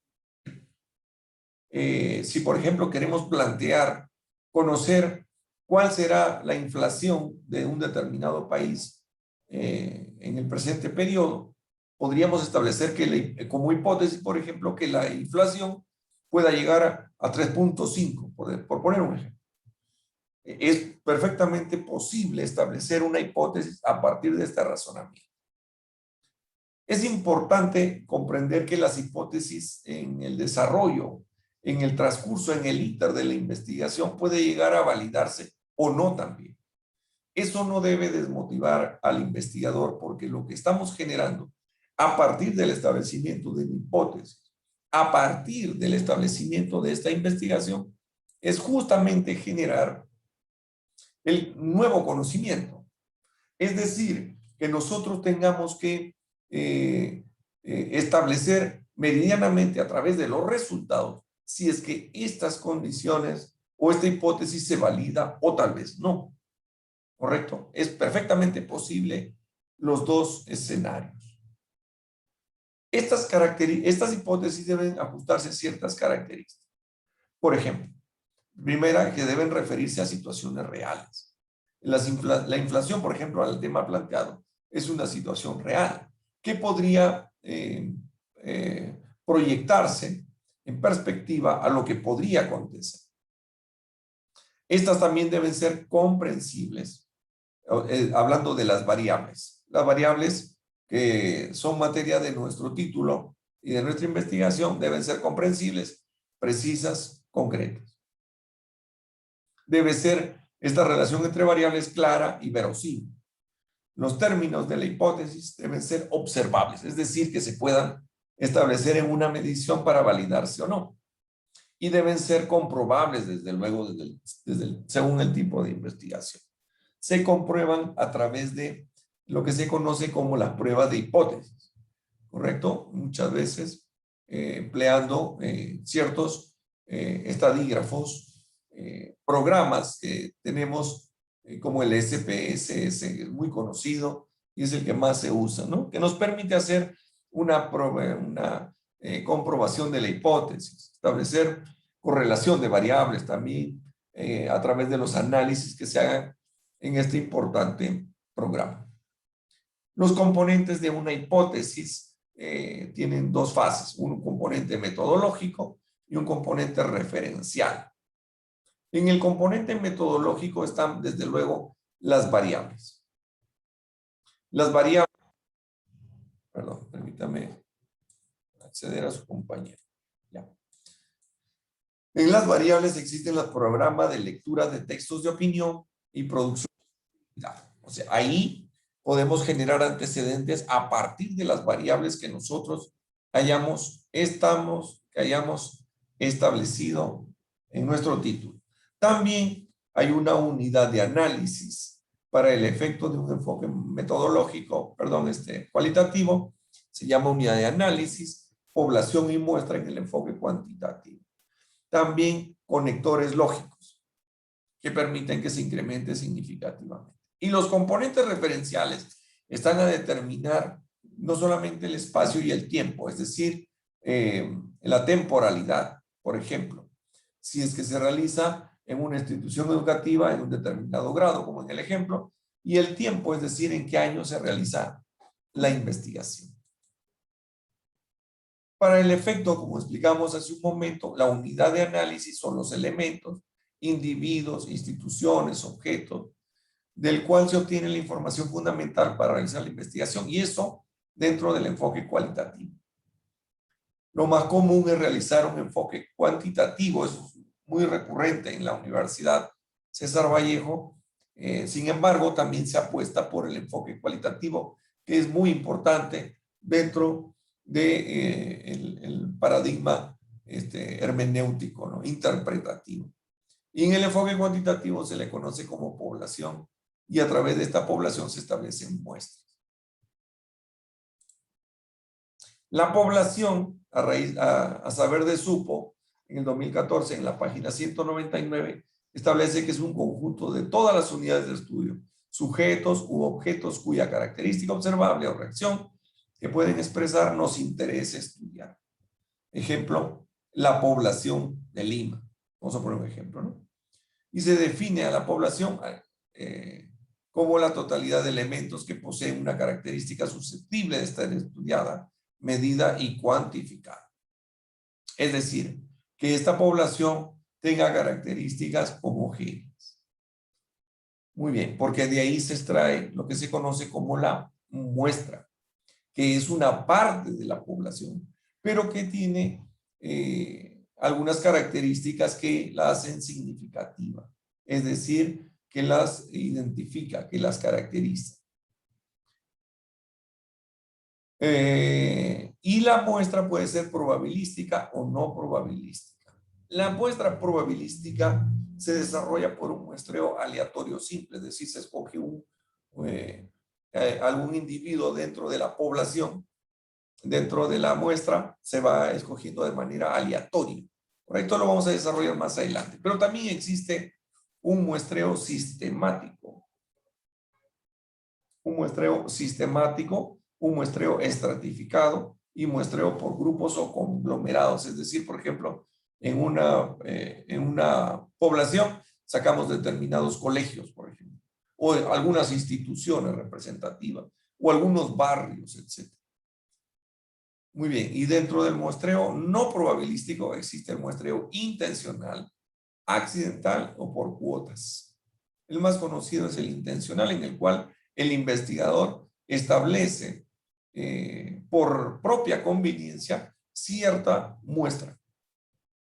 Si, por ejemplo, queremos plantear, conocer cuál será la inflación de un determinado país en el presente periodo, podríamos establecer que como hipótesis, por ejemplo, que la inflación pueda llegar a 3.5, por poner un ejemplo. Es perfectamente posible establecer una hipótesis a partir de este razonamiento. Es importante comprender que las hipótesis en el desarrollo, en el transcurso, en el íter de la investigación, puede llegar a validarse o no también. Eso no debe desmotivar al investigador, porque lo que estamos generando a partir del establecimiento de una hipótesis, a partir del establecimiento de esta investigación, es justamente generar el nuevo conocimiento. Es decir, que nosotros tengamos que establecer meridianamente a través de los resultados si es que estas condiciones o esta hipótesis se valida o tal vez no. ¿Correcto? Es perfectamente posible los dos escenarios. Estas hipótesis deben ajustarse a ciertas características. Por ejemplo, primera, que deben referirse a situaciones reales. La inflación, por ejemplo, al tema planteado, es una situación real que podría proyectarse en perspectiva a lo que podría acontecer. Estas también deben ser comprensibles, hablando de las variables. Las variables que son materia de nuestro título y de nuestra investigación deben ser comprensibles, precisas, concretas. Debe ser esta relación entre variables clara y verosímil. Los términos de la hipótesis deben ser observables, es decir, que se puedan establecer en una medición para validarse o no. Y deben ser comprobables, desde luego, según el tipo de investigación. Se comprueban a través de lo que se conoce como la prueba de hipótesis, ¿correcto? Muchas veces empleando ciertos estadígrafos, programas que tenemos como el SPSS, es muy conocido y es el que más se usa, ¿no? Que nos permite hacer una comprobación de la hipótesis, establecer correlación de variables también a través de los análisis que se hagan en este importante programa. Los componentes de una hipótesis tienen dos fases, un componente metodológico y un componente referencial. En el componente metodológico están, desde luego, las variables. Las variables, perdón, permítame acceder a su compañero. Ya. En las variables existen los programas de lectura de textos de opinión y producción. O sea, ahí podemos generar antecedentes a partir de las variables que nosotros hayamos establecido en nuestro título. También hay una unidad de análisis para el efecto de un enfoque metodológico, cualitativo. Se llama unidad de análisis, población y muestra en el enfoque cuantitativo. También conectores lógicos que permiten que se incremente significativamente. Y los componentes referenciales están a determinar no solamente el espacio y el tiempo, es decir, la temporalidad, por ejemplo, si es que se realiza en una institución educativa en un determinado grado, como en el ejemplo, y el tiempo, es decir, en qué año se realiza la investigación. Para el efecto, como explicamos hace un momento, la unidad de análisis son los elementos, individuos, instituciones, objetos, del cual se obtiene la información fundamental para realizar la investigación, y eso dentro del enfoque cualitativo. Lo más común es realizar un enfoque cuantitativo, eso es muy recurrente en la Universidad César Vallejo. Sin embargo, también se apuesta por el enfoque cualitativo, que es muy importante dentro del paradigma hermenéutico, ¿no? Interpretativo. Y en el enfoque cuantitativo se le conoce como población, y a través de esta población se establecen muestras. La población, a saber de Supo, en el 2014, en la página 199, establece que es un conjunto de todas las unidades de estudio, sujetos u objetos cuya característica observable o reacción que pueden expresar nos interesa estudiar. Ejemplo, la población de Lima. Vamos a poner un ejemplo, ¿no? Y se define a la población como la totalidad de elementos que poseen una característica susceptible de estar estudiada, medida y cuantificada. Es decir, que esta población tenga características homogéneas. Muy bien, porque de ahí se extrae lo que se conoce como la muestra, que es una parte de la población, pero que tiene algunas características que la hacen significativa. Es decir, que las identifica, que las caracteriza. Y la muestra puede ser probabilística o no probabilística. La muestra probabilística se desarrolla por un muestreo aleatorio simple, es decir, se escoge algún individuo dentro de la población, dentro de la muestra se va escogiendo de manera aleatoria. Por esto lo vamos a desarrollar más adelante. Pero también existe un muestreo sistemático. Un muestreo sistemático, un muestreo estratificado y muestreo por grupos o conglomerados. Es decir, por ejemplo, en una población sacamos determinados colegios, por ejemplo, o algunas instituciones representativas, o algunos barrios, etc. Muy bien, y dentro del muestreo no probabilístico existe el muestreo intencional, accidental o por cuotas. El más conocido es el intencional, en el cual el investigador establece por propia conveniencia cierta muestra,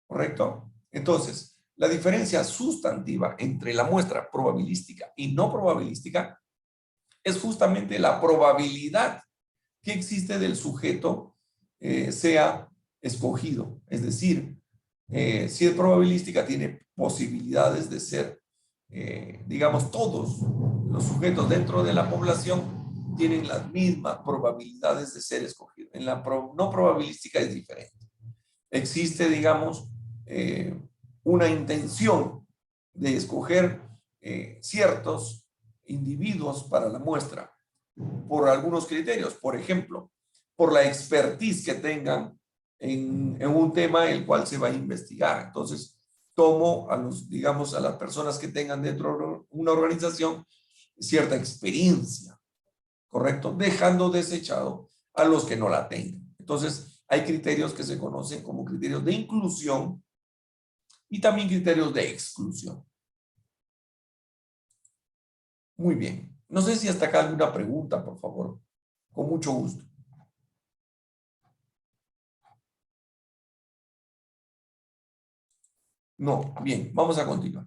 ¿correcto? Entonces, la diferencia sustantiva entre la muestra probabilística y no probabilística es justamente la probabilidad que existe del sujeto sea escogido. Es decir, si es probabilística, tiene posibilidades de ser, digamos, todos los sujetos dentro de la población tienen las mismas probabilidades de ser escogidos. En la no probabilística es diferente. Existe, digamos, una intención de escoger ciertos individuos para la muestra por algunos criterios. Por ejemplo, por la expertise que tengan en un tema el cual se va a investigar. Entonces, tomo a los, digamos, a las personas que tengan dentro de una organización cierta experiencia, ¿correcto? Dejando desechado a los que no la tengan. Entonces, hay criterios que se conocen como criterios de inclusión y también criterios de exclusión. Muy bien. No sé si hasta acá alguna pregunta, por favor. Con mucho gusto. No, bien, vamos a continuar.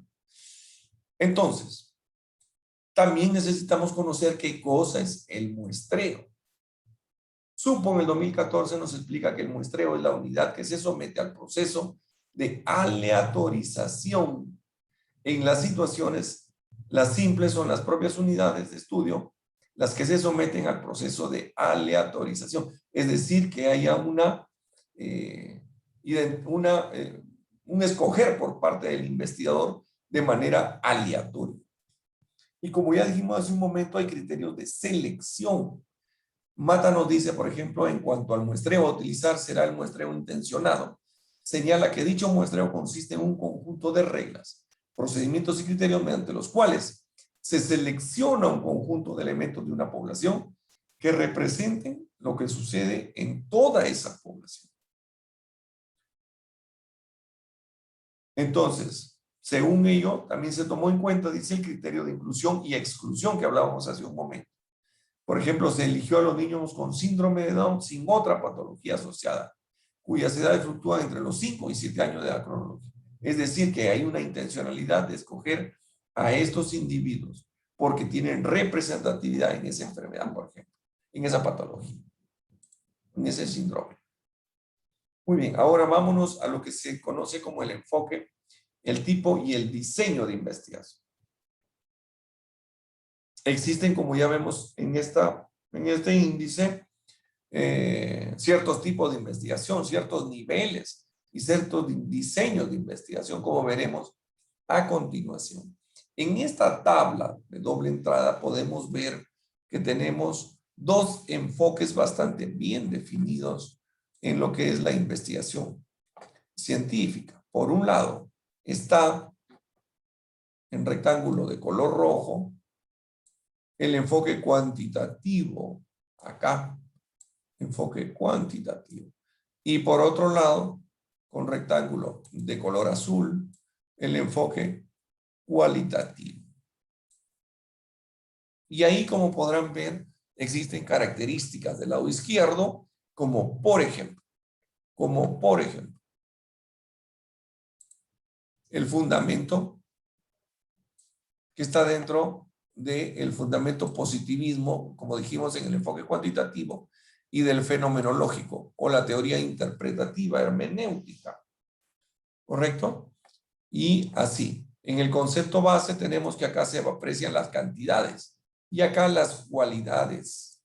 Entonces, también necesitamos conocer qué cosa es el muestreo. Supo en el 2014 nos explica que el muestreo es la unidad que se somete al proceso de aleatorización. En las situaciones, las simples son las propias unidades de estudio las que se someten al proceso de aleatorización. Es decir, que haya un escoger por parte del investigador de manera aleatoria. Y como ya dijimos hace un momento, hay criterios de selección. Mata nos dice, por ejemplo, en cuanto al muestreo a utilizar será el muestreo intencionado. Señala que dicho muestreo consiste en un conjunto de reglas, procedimientos y criterios mediante los cuales se selecciona un conjunto de elementos de una población que representen lo que sucede en toda esa población. Entonces, según ello, también se tomó en cuenta, dice, el criterio de inclusión y exclusión que hablábamos hace un momento. Por ejemplo, se eligió a los niños con síndrome de Down sin otra patología asociada, cuyas edades fluctúan entre los 5 y 7 años de edad cronológica. Es decir, que hay una intencionalidad de escoger a estos individuos porque tienen representatividad en esa enfermedad, por ejemplo, en esa patología, en ese síndrome. Muy bien, ahora vámonos a lo que se conoce como el enfoque, el tipo y el diseño de investigación. Existen, como ya vemos en este índice, ciertos tipos de investigación, ciertos niveles y ciertos diseños de investigación, como veremos a continuación. En esta tabla de doble entrada podemos ver que tenemos dos enfoques bastante bien definidos en lo que es la investigación científica. Por un lado, está en rectángulo de color rojo el enfoque cuantitativo, acá, enfoque cuantitativo. Y por otro lado, con rectángulo de color azul, el enfoque cualitativo. Y ahí, como podrán ver, existen características del lado izquierdo, como por ejemplo, el fundamento que está dentro del fundamento positivismo, como dijimos en el enfoque cuantitativo, y del fenomenológico o la teoría interpretativa hermenéutica. ¿Correcto? Y así, en el concepto base tenemos que acá se aprecian las cantidades y acá las cualidades.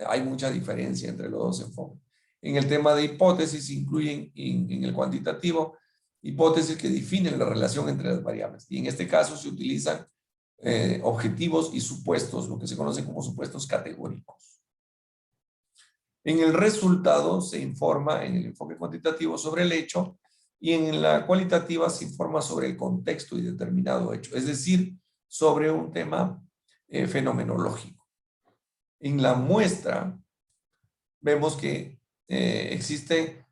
Hay mucha diferencia entre los dos enfoques. En el tema de hipótesis incluyen en el cuantitativo hipótesis que definen la relación entre las variables. Y en este caso se utilizan objetivos y supuestos, lo que se conoce como supuestos categóricos. En el resultado se informa en el enfoque cuantitativo sobre el hecho y en la cualitativa se informa sobre el contexto y determinado hecho, es decir, sobre un tema fenomenológico. En la muestra vemos que existen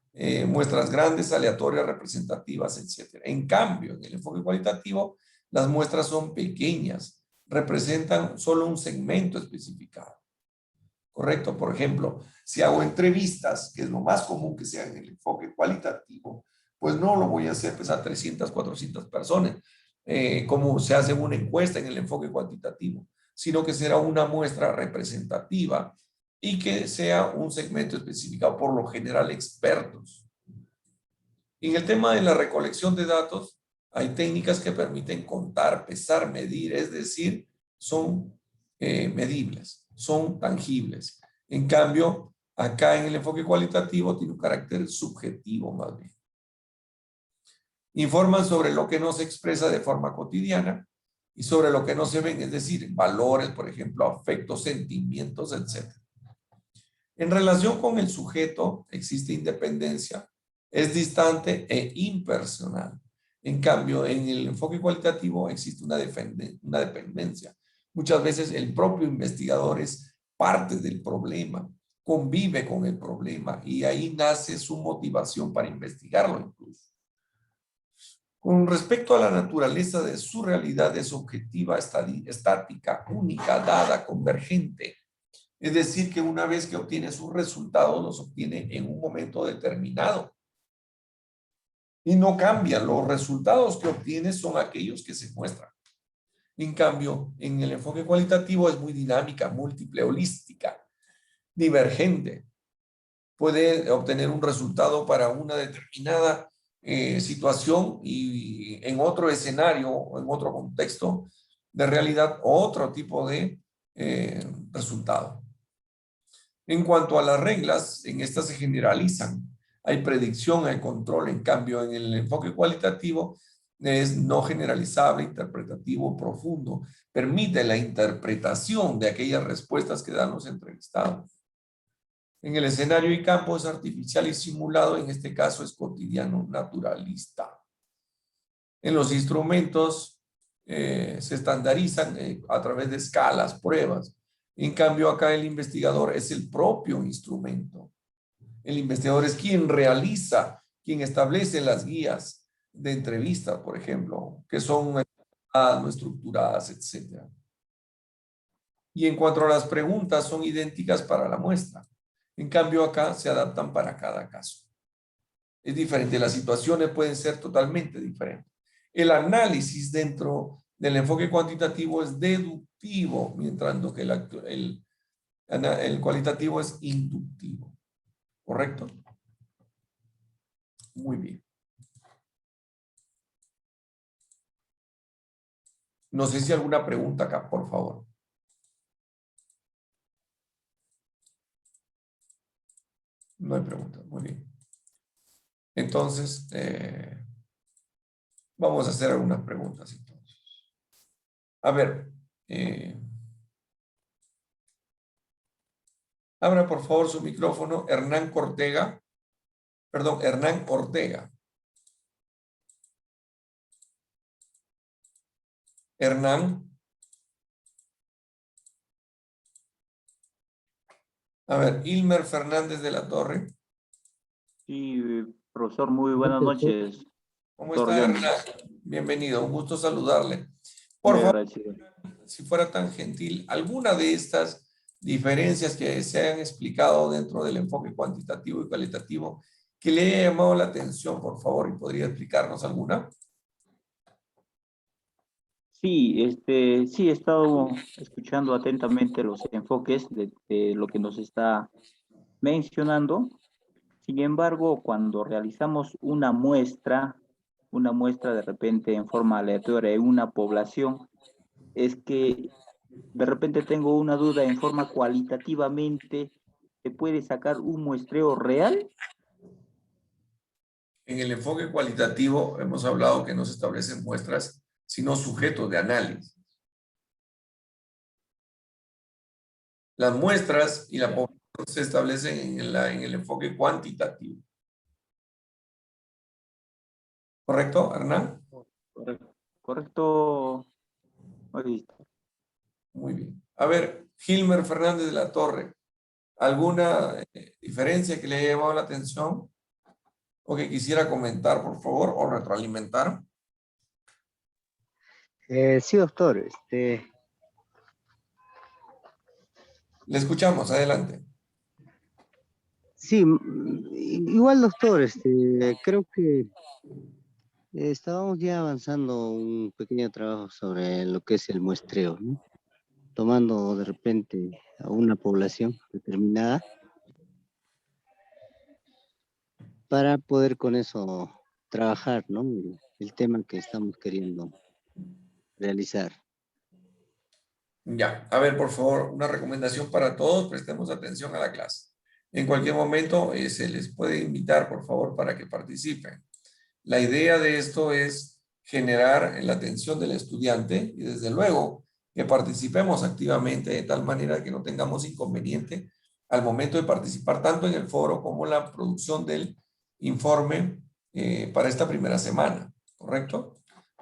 muestras grandes, aleatorias, representativas, etc. En cambio, en el enfoque cualitativo, las muestras son pequeñas, representan solo un segmento especificado. ¿Correcto? Por ejemplo, si hago entrevistas, que es lo más común que sea en el enfoque cualitativo, pues no lo voy a hacer pues, a 300, 400 personas, como se hace una encuesta en el enfoque cuantitativo, sino que será una muestra representativa y que sea un segmento especificado, por lo general expertos. En el tema de la recolección de datos, hay técnicas que permiten contar, pesar, medir, es decir, son medibles, son tangibles. En cambio, acá en el enfoque cualitativo tiene un carácter subjetivo más bien. Informan sobre lo que no se expresa de forma cotidiana y sobre lo que no se ven, es decir, valores, por ejemplo, afectos, sentimientos, etc. En relación con el sujeto existe independencia, es distante e impersonal. En cambio, en el enfoque cualitativo existe una dependencia. Muchas veces el propio investigador es parte del problema, convive con el problema y ahí nace su motivación para investigarlo incluso. Con respecto a la naturaleza de su realidad, es objetiva, estática, única, dada, convergente. Es decir, que una vez que obtiene sus resultados, los obtiene en un momento determinado. Y no cambian. Los resultados que obtiene son aquellos que se muestran. En cambio, en el enfoque cualitativo es muy dinámica, múltiple, holística, divergente. Puede obtener un resultado para una determinada situación y en otro escenario o en otro contexto de realidad otro tipo de resultado. En cuanto a las reglas, en estas se generalizan. Hay predicción, hay control. En cambio, en el enfoque cualitativo es no generalizable, interpretativo, profundo. Permite la interpretación de aquellas respuestas que dan los entrevistados. En el escenario y campo es artificial y simulado, en este caso es cotidiano, naturalista. En los instrumentos se estandarizan a través de escalas, pruebas. En cambio, acá el investigador es el propio instrumento. El investigador es quien realiza, quien establece las guías de entrevista, por ejemplo, que son no estructuradas, etc. Y en cuanto a las preguntas, son idénticas para la muestra. En cambio, acá se adaptan para cada caso. Es diferente, las situaciones pueden ser totalmente diferentes. El análisis dentro del enfoque cuantitativo es deductivo, mientras que el cualitativo es inductivo. ¿Correcto? Muy bien. No sé si hay alguna pregunta acá, por favor. No hay pregunta, muy bien. Entonces, vamos a hacer algunas preguntas entonces. A ver, abra por favor su micrófono, Hernán Ortega. Hernán. A ver, Ilmer Fernández de la Torre. Sí, profesor, muy buenas noches. ¿Cómo está, Hernán? Bienvenido, un gusto saludarle. Por Muy favor, agradecido. si fuera tan gentil, alguna de estas diferencias que se hayan explicado dentro del enfoque cuantitativo y cualitativo que le haya llamado la atención, por favor, y podría explicarnos alguna. Sí, sí, he estado escuchando atentamente los enfoques de lo que nos está mencionando. Sin embargo, cuando realizamos una muestra de repente en forma aleatoria en una población, es que de repente tengo una duda en forma cualitativamente, ¿se puede sacar un muestreo real? En el enfoque cualitativo hemos hablado que no se establecen muestras, sino sujetos de análisis. Las muestras y la población se establecen en el enfoque cuantitativo. ¿Correcto, Hernán? Correcto. Ahí está. Muy bien. A ver, Gilmer Fernández de la Torre, ¿alguna diferencia que le haya llamado la atención o que quisiera comentar, por favor, o retroalimentar? Sí, doctor. Le escuchamos, adelante. Sí, igual, doctor. Creo que estábamos ya avanzando un pequeño trabajo sobre lo que es el muestreo, ¿no? Tomando de repente a una población determinada para poder con eso trabajar, ¿no? El tema que estamos queriendo realizar. Ya, a ver, por favor, una recomendación para todos, prestemos atención a la clase. En cualquier momento se les puede invitar, por favor, para que participen. La idea de esto es generar la atención del estudiante y desde luego que participemos activamente de tal manera que no tengamos inconveniente al momento de participar tanto en el foro como en la producción del informe para esta primera semana, ¿correcto?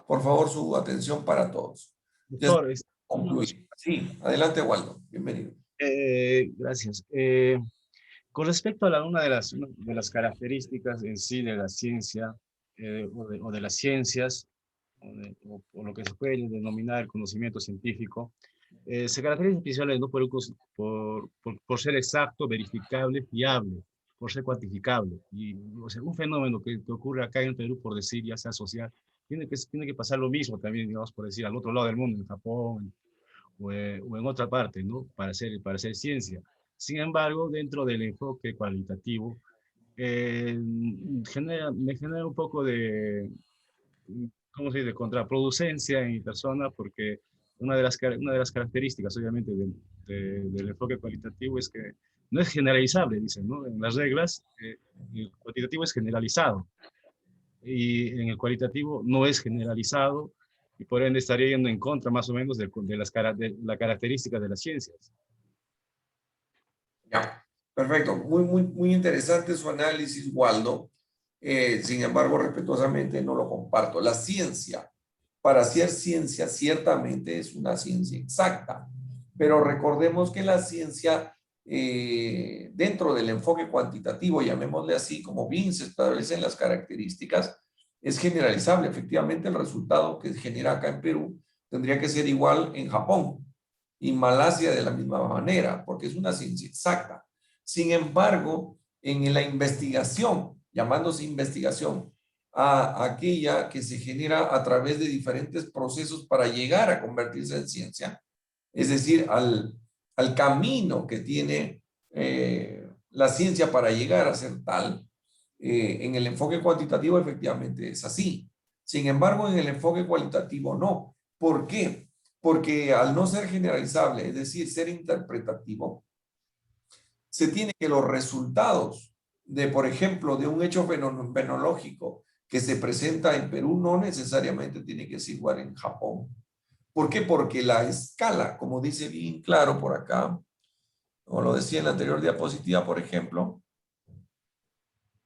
Por favor, su atención para todos. Doctor, Concluir. Sí, adelante, Waldo. Bienvenido. gracias. Con respecto a una de las características en sí de la ciencia o de las ciencias, o lo que se puede denominar el conocimiento científico, se caracteriza principalmente, ¿no? por ser exacto, verificable, fiable, por ser cuantificable. Y o sea, un fenómeno que ocurre acá en Perú, por decir, ya sea social, tiene que pasar lo mismo también, digamos, por decir, al otro lado del mundo, en Japón, o en otra parte, ¿no? Para hacer ciencia. Sin embargo, dentro del enfoque cualitativo, me genera un poco de, ¿cómo se dice?, contraproducencia en mi persona, porque una de las características, obviamente, del enfoque cualitativo es que no es generalizable, dicen, ¿no? En las reglas, el cuantitativo es generalizado y en el cualitativo no es generalizado y por ende estaría yendo en contra más o menos de la característica de las ciencias. Ya, perfecto. Muy interesante su análisis, Waldo. Sin embargo, respetuosamente no lo comparto. La ciencia, para hacer ciencia, ciertamente es una ciencia exacta, pero recordemos que la ciencia, dentro del enfoque cuantitativo, llamémosle así, como bien se establecen las características, es generalizable. Efectivamente, el resultado que genera acá en Perú tendría que ser igual en Japón y Malasia de la misma manera, porque es una ciencia exacta. Sin embargo, en la investigación, llamándose investigación, a aquella que se genera a través de diferentes procesos para llegar a convertirse en ciencia, es decir, al camino que tiene la ciencia para llegar a ser tal, en el enfoque cuantitativo efectivamente es así. Sin embargo, en el enfoque cualitativo no. ¿Por qué? Porque al no ser generalizable, es decir, ser interpretativo, se tiene que los resultados de, por ejemplo, de un hecho fenológico que se presenta en Perú no necesariamente tiene que ser igual en Japón. ¿Por qué? Porque la escala, como dice bien claro por acá, como lo decía en la anterior diapositiva, por ejemplo,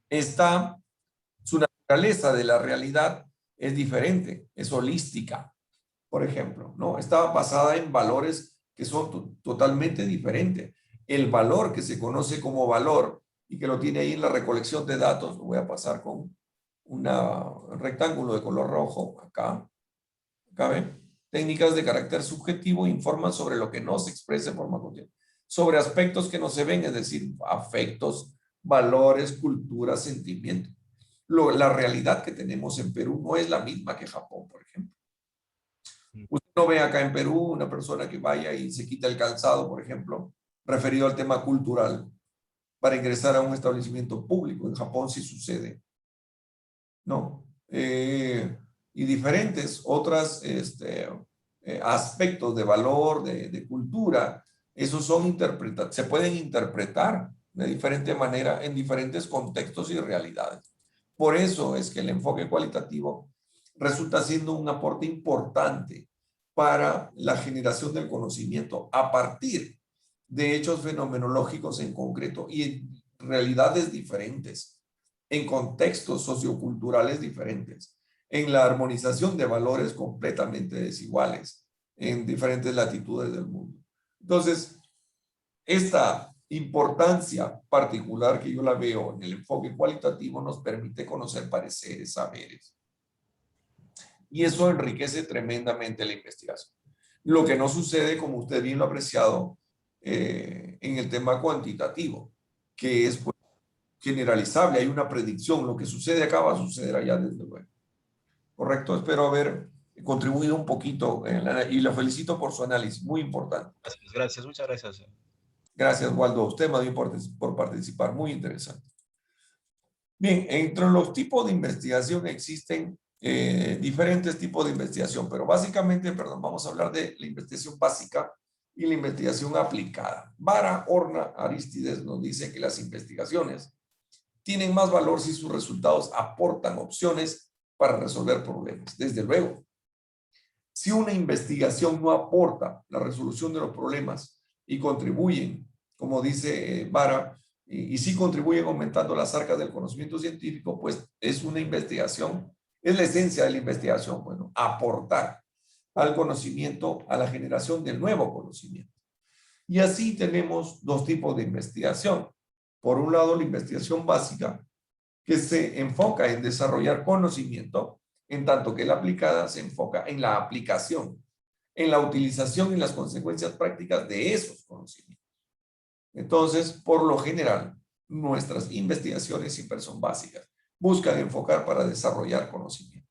está, su naturaleza de la realidad es diferente, es holística, por ejemplo, ¿no? Está basada en valores que son totalmente diferentes. El valor que se conoce como valor y que lo tiene ahí en la recolección de datos, lo voy a pasar con un rectángulo de color rojo, acá ven, técnicas de carácter subjetivo informan sobre lo que no se expresa de forma continua, sobre aspectos que no se ven, es decir, afectos, valores, cultura, sentimientos. La realidad que tenemos en Perú no es la misma que Japón, por ejemplo. Usted no ve acá en Perú una persona que vaya y se quita el calzado, por ejemplo, referido al tema cultural, para ingresar a un establecimiento público. En Japón sí sucede, ¿no? Y diferentes otros aspectos de valor, de cultura, esos son se pueden interpretar de diferente manera en diferentes contextos y realidades. Por eso es que el enfoque cualitativo resulta siendo un aporte importante para la generación del conocimiento a partir de hechos fenomenológicos en concreto y en realidades diferentes, en contextos socioculturales diferentes, en la armonización de valores completamente desiguales en diferentes latitudes del mundo. Entonces, esta importancia particular que yo la veo en el enfoque cualitativo nos permite conocer pareceres, saberes. Y eso enriquece tremendamente la investigación. Lo que no sucede, como usted bien lo ha apreciado, en el tema cuantitativo, que es pues, generalizable, hay una predicción, lo que sucede acá va a suceder allá desde luego. Correcto, espero haber contribuido un poquito y la felicito por su análisis, muy importante. Gracias, muchas gracias. Gracias, Waldo, a usted más bien por participar, muy interesante. Bien, entre los tipos de investigación existen diferentes tipos de investigación, pero básicamente, perdón, vamos a hablar de la investigación básica y la investigación aplicada. Vara, Horna, Arístides nos dice que las investigaciones tienen más valor si sus resultados aportan opciones para resolver problemas. Desde luego, si una investigación no aporta la resolución de los problemas y contribuyen, como dice Vara, y sí contribuyen aumentando las arcas del conocimiento científico, pues es una investigación, es la esencia de la investigación, bueno, aportar al conocimiento, a la generación del nuevo conocimiento. Y así tenemos dos tipos de investigación. Por un lado, la investigación básica, que se enfoca en desarrollar conocimiento, en tanto que la aplicada se enfoca en la aplicación, en la utilización y las consecuencias prácticas de esos conocimientos. Entonces, por lo general, nuestras investigaciones siempre son básicas. Buscan enfocar para desarrollar conocimiento.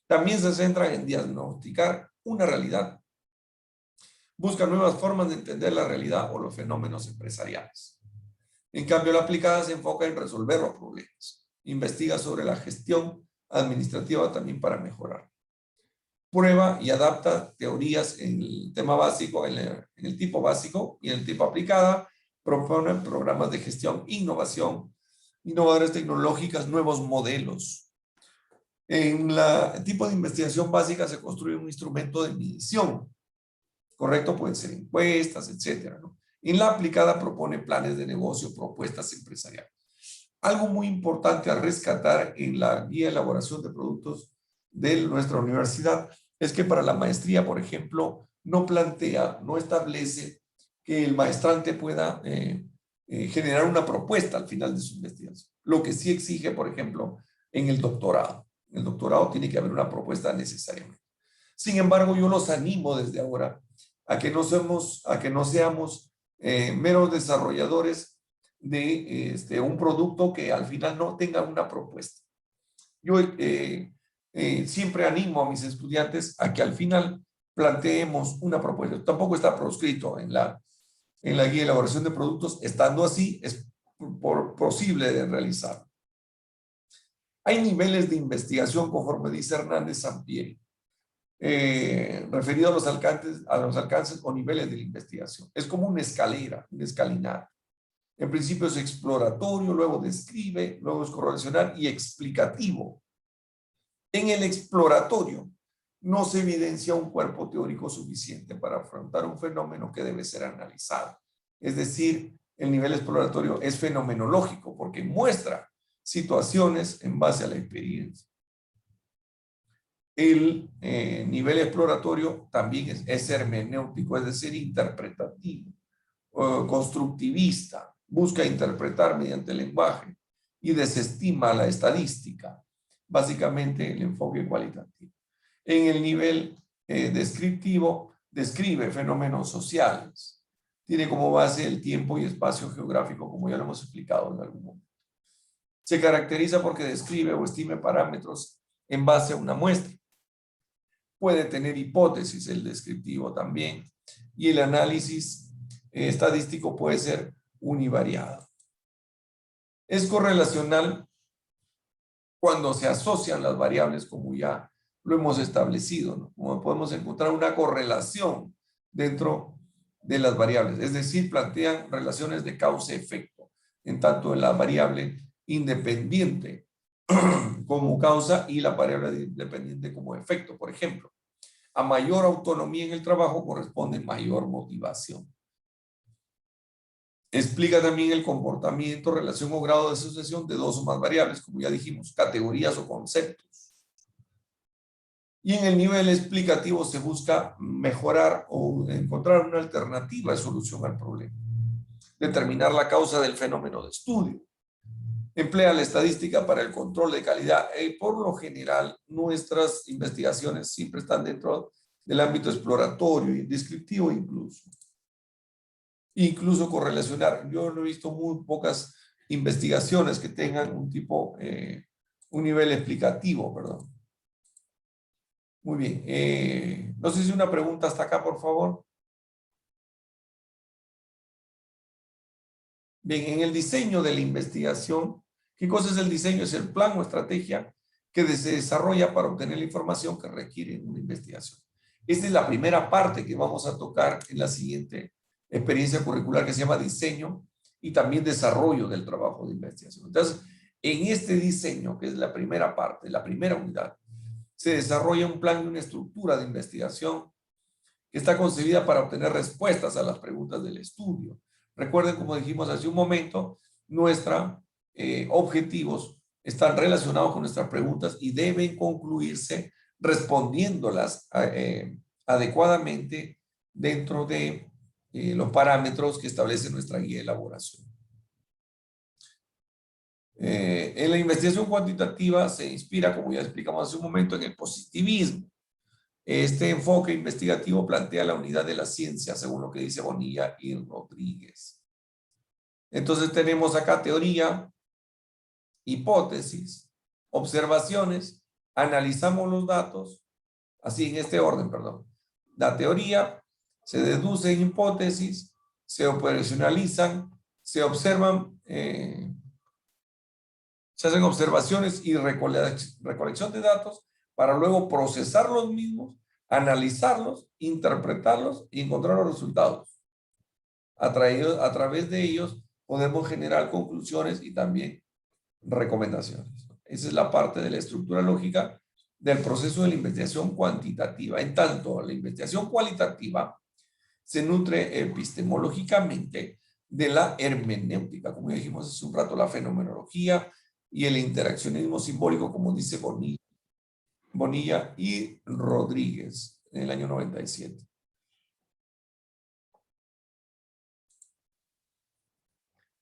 También se centran en diagnosticar una realidad. Buscan nuevas formas de entender la realidad o los fenómenos empresariales. En cambio, la aplicada se enfoca en resolver los problemas. Investiga sobre la gestión administrativa también para mejorar. Prueba y adapta teorías en el tema básico, en el tipo básico y en el tipo aplicada. Propone programas de gestión, innovación, innovadoras tecnológicas, nuevos modelos. En el tipo de investigación básica se construye un instrumento de medición. Correcto, pueden ser encuestas, etcétera, ¿no? En la aplicada propone planes de negocio, propuestas empresariales. Algo muy importante a rescatar en la guía de elaboración de productos de nuestra universidad es que para la maestría, por ejemplo, no plantea, no establece que el maestrante pueda generar una propuesta al final de su investigación. Lo que sí exige, por ejemplo, en el doctorado. En el doctorado tiene que haber una propuesta necesariamente. Sin embargo, yo los animo desde ahora a que no seamos meros desarrolladores de un producto que al final no tenga una propuesta. Yo siempre animo a mis estudiantes a que al final planteemos una propuesta. Tampoco está proscrito en la guía de elaboración de productos. Estando así, es posible de realizar. Hay niveles de investigación, conforme dice Hernández Sampieri, referido a los alcances o niveles de la investigación. Es como una escalera, una escalinata. En principio es exploratorio, luego describe, luego es correlacional y explicativo. En el exploratorio no se evidencia un cuerpo teórico suficiente para afrontar un fenómeno que debe ser analizado. Es decir, el nivel exploratorio es fenomenológico porque muestra situaciones en base a la experiencia. El nivel exploratorio también es hermenéutico, es decir, interpretativo, constructivista, busca interpretar mediante el lenguaje y desestima la estadística, básicamente el enfoque cualitativo. En el nivel descriptivo, describe fenómenos sociales, tiene como base el tiempo y espacio geográfico, como ya lo hemos explicado en algún momento. Se caracteriza porque describe o estime parámetros en base a una muestra. Puede tener hipótesis el descriptivo también, y el análisis estadístico puede ser univariado. Es correlacional cuando se asocian las variables, como ya lo hemos establecido, ¿no? Como podemos encontrar una correlación dentro de las variables, es decir, plantean relaciones de causa-efecto, en tanto en la variable independiente como causa y la variable independiente como efecto. Por ejemplo, a mayor autonomía en el trabajo corresponde mayor motivación. Explica también el comportamiento, relación o grado de asociación de dos o más variables, como ya dijimos, categorías o conceptos. Y en el nivel explicativo se busca mejorar o encontrar una alternativa de solución al problema. Determinar la causa del fenómeno de estudio. Emplea la estadística para el control de calidad. Por lo general, nuestras investigaciones siempre están dentro del ámbito exploratorio y descriptivo incluso. Incluso correlacionar. Yo no he visto muy pocas investigaciones que tengan un nivel explicativo, perdón. Muy bien. No sé si una pregunta hasta acá, por favor. Bien, en el diseño de la investigación, ¿qué cosa es el diseño? Es el plan o estrategia que se desarrolla para obtener la información que requiere una investigación. Esta es la primera parte que vamos a tocar en la siguiente experiencia curricular, que se llama diseño y también desarrollo del trabajo de investigación. Entonces, en este diseño, que es la primera parte, la primera unidad, se desarrolla un plan y una estructura de investigación que está concebida para obtener respuestas a las preguntas del estudio. Recuerden, como dijimos hace un momento, nuestros objetivos están relacionados con nuestras preguntas y deben concluirse respondiéndolas adecuadamente dentro de los parámetros que establece nuestra guía de elaboración. En la investigación cuantitativa se inspira, como ya explicamos hace un momento, en el positivismo. Este enfoque investigativo plantea la unidad de la ciencia, según lo que dice Bonilla y Rodríguez. Entonces tenemos acá teoría, hipótesis, observaciones, analizamos los datos, así en este orden, perdón. La teoría, se deducen hipótesis, se operacionalizan, se observan, se hacen observaciones y recolección de datos para luego procesar los mismos, analizarlos, interpretarlos y encontrar los resultados. A través de ellos podemos generar conclusiones y también recomendaciones. Esa es la parte de la estructura lógica del proceso de la investigación cuantitativa. En tanto, la investigación cualitativa se nutre epistemológicamente de la hermenéutica, como ya dijimos hace un rato, la fenomenología y el interaccionismo simbólico, como dice Bonilla y Rodríguez en el año 97.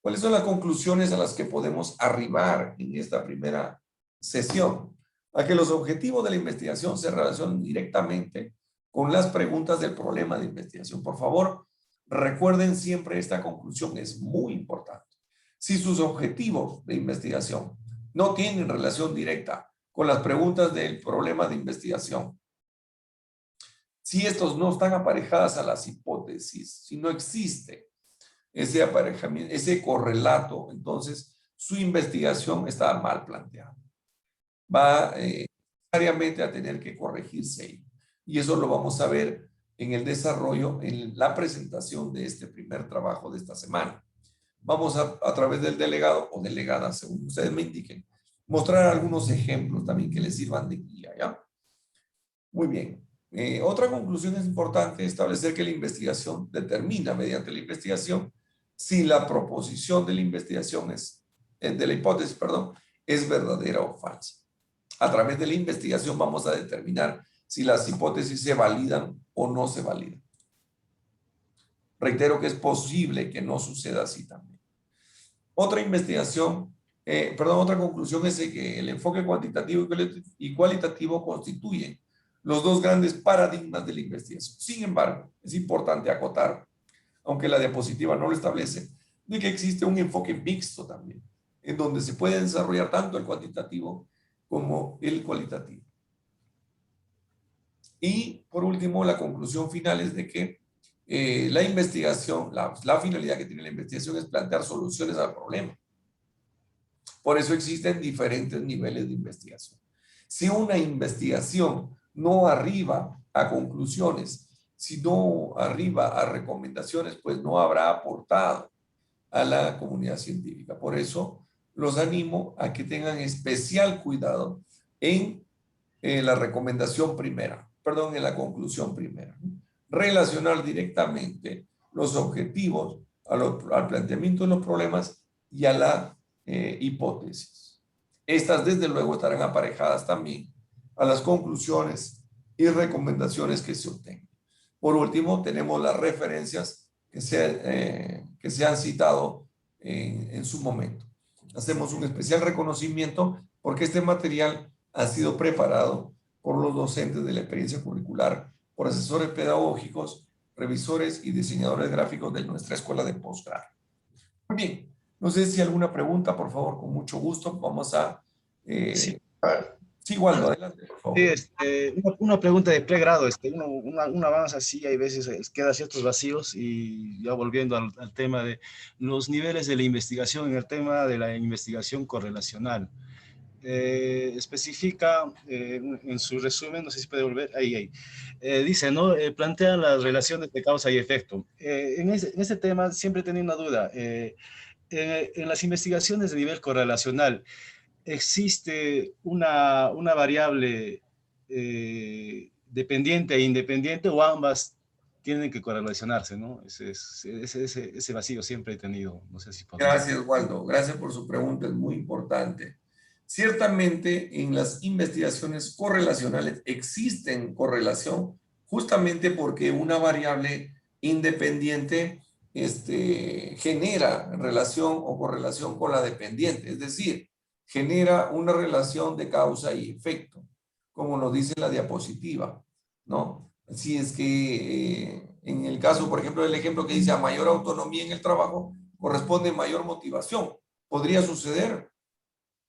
¿Cuáles son las conclusiones a las que podemos arribar en esta primera sesión? A que los objetivos de la investigación se relacionan directamente con las preguntas del problema de investigación. Por favor, recuerden siempre esta conclusión, es muy importante. Si sus objetivos de investigación no tienen relación directa con las preguntas del problema de investigación, si estos no están aparejadas a las hipótesis, si no existe ese aparejamiento, ese correlato, entonces su investigación está mal planteada. Va necesariamente a tener que corregirse. Y eso lo vamos a ver en el desarrollo, en la presentación de este primer trabajo de esta semana. Vamos a través del delegado o delegada, según ustedes me indiquen, mostrar algunos ejemplos también que les sirvan de guía, ¿ya? Muy bien. Otra conclusión es importante establecer que la investigación determina mediante la investigación si la proposición de la investigación de la hipótesis, perdón, es verdadera o falsa. A través de la investigación vamos a determinar si las hipótesis se validan o no se validan. Reitero que es posible que no suceda así también. Otra conclusión es que el enfoque cuantitativo y cualitativo constituyen los dos grandes paradigmas de la investigación. Sin embargo, es importante acotar, aunque la diapositiva no lo establece, de que existe un enfoque mixto también, en donde se puede desarrollar tanto el cuantitativo como el cualitativo. Y por último, la conclusión final es de que la investigación, la finalidad que tiene la investigación es plantear soluciones al problema. Por eso existen diferentes niveles de investigación. Si una investigación no arriba a conclusiones, si no arriba a recomendaciones, pues no habrá aportado a la comunidad científica. Por eso los animo a que tengan especial cuidado en la recomendación primera, perdón, en la conclusión primera. Relacionar directamente los objetivos al planteamiento de los problemas y a la hipótesis. Estas, desde luego, estarán aparejadas también a las conclusiones y recomendaciones que se obtengan. Por último, tenemos las referencias que se han citado en su momento. Hacemos un especial reconocimiento porque este material ha sido preparado por los docentes de la experiencia curricular, por asesores pedagógicos, revisores y diseñadores gráficos de nuestra escuela de posgrado. Muy bien, no sé si alguna pregunta, por favor, con mucho gusto. Vamos a... Sí. Sí, Waldo, adelante, por favor. Sí, una pregunta de pregrado, uno avanza así, hay veces queda ciertos vacíos y ya volviendo al tema de los niveles de la investigación, en el tema de la investigación correlacional. Especifica en su resumen, no sé si puede volver, ahí. Dice, ¿no? Plantea las relaciones de causa y efecto. En ese tema siempre he tenido una duda. En las investigaciones de nivel correlacional, ¿existe una variable dependiente e independiente o ambas tienen que correlacionarse, ¿no? Ese vacío siempre he tenido. No sé si podría. Gracias, Waldo. Gracias por su pregunta, es muy importante. Ciertamente, en las investigaciones correlacionales existen correlación justamente porque una variable independiente genera relación o correlación con la dependiente, es decir, genera una relación de causa y efecto, como nos dice la diapositiva, ¿no? Así es que en el caso, por ejemplo, del ejemplo que dice a mayor autonomía en el trabajo, corresponde mayor motivación. ¿Podría suceder?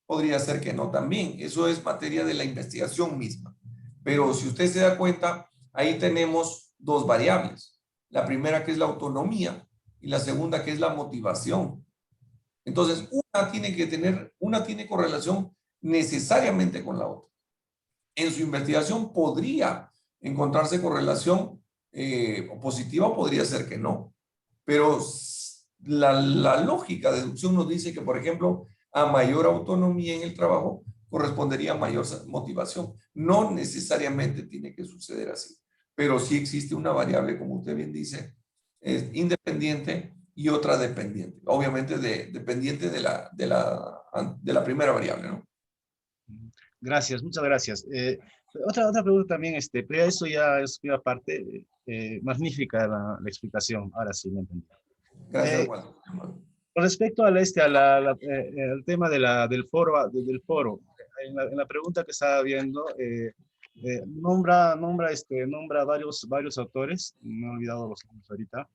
Podría ser que no también. Eso es materia de la investigación misma. Pero si usted se da cuenta, ahí tenemos dos variables. La primera que es la autonomía y la segunda que es la motivación. Entonces, una tiene correlación necesariamente con la otra. En su investigación podría encontrarse correlación positiva o podría ser que no. Pero la lógica de deducción nos dice que, por ejemplo, a mayor autonomía en el trabajo correspondería a mayor motivación. No necesariamente tiene que suceder así, pero sí existe una variable, como usted bien dice, independiente y otra dependiente. Obviamente dependiente de la primera variable, ¿no? Gracias, muchas gracias. Otra pregunta también, pero eso ya es una parte magnífica la explicación. Ahora sí, me entendí. Gracias, Juan. Con respecto al al tema del foro, en la pregunta que estaba viendo, nombra varios autores, me he olvidado los nombres ahorita,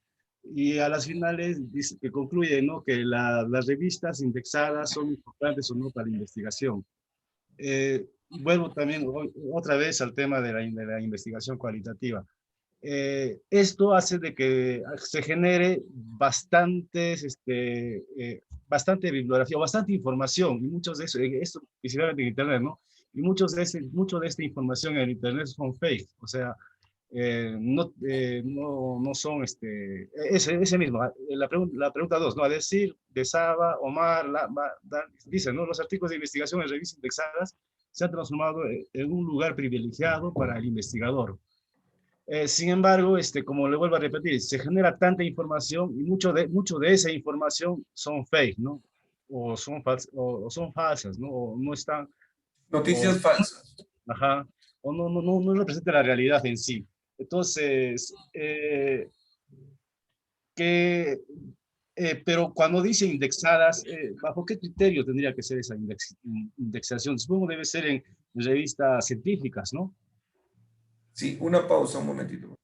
y a las finales dice que concluye, ¿no?, que las revistas indexadas son importantes o no para la investigación. Vuelvo también otra vez al tema de la investigación cualitativa. Esto hace de que se genere bastante bibliografía, bastante información, y muchos de eso, esto principalmente en Internet, ¿no? Y mucho de esta información en Internet son fake, o sea, no son, ese mismo, la pregunta 2, ¿no? A decir de Saba, Omar, dicen, ¿no? Los artículos de investigación en revistas indexadas se han transformado en un lugar privilegiado para el investigador. Sin embargo, como le vuelvo a repetir, se genera tanta información y mucho de esa información son fake, ¿no? O son falsas, ¿no? O no están... Noticias falsas. Ajá. O no representa la realidad en sí. Entonces, pero cuando dice indexadas, ¿bajo qué criterio tendría que ser esa indexación? Supongo debe ser en revistas científicas, ¿no? Sí, una pausa, un momentito.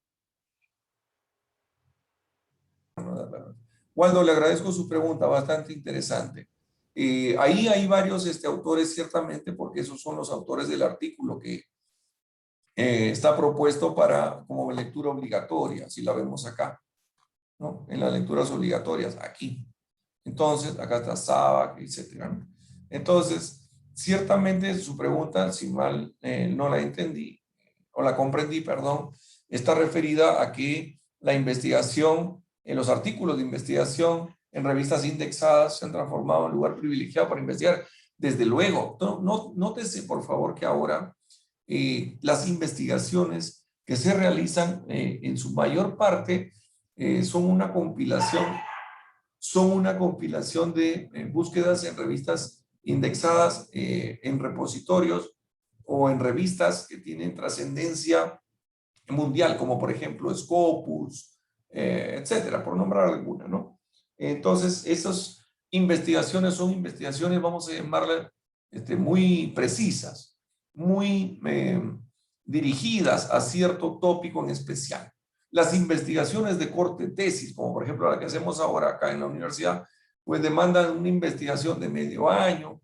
Waldo, le agradezco su pregunta, bastante interesante. Ahí hay varios autores, ciertamente, porque esos son los autores del artículo que está propuesto como lectura obligatoria, si la vemos acá, ¿no? En las lecturas obligatorias, aquí. Entonces, acá está Sabac, etc. Entonces, ciertamente su pregunta, si mal no la entendí, o la comprendí, perdón, está referida a que la investigación, en los artículos de investigación en revistas indexadas se han transformado en lugar privilegiado para investigar. Desde luego, nótese por favor que ahora las investigaciones que se realizan en su mayor parte son una compilación son una compilación de búsquedas en revistas indexadas en repositorios o en revistas que tienen trascendencia mundial, como por ejemplo Scopus, etcétera, por nombrar alguna, ¿no? Entonces, esas investigaciones son investigaciones, vamos a llamarlas, muy precisas, muy dirigidas a cierto tópico en especial. Las investigaciones de corte tesis, como por ejemplo la que hacemos ahora acá en la universidad, pues demandan una investigación de medio año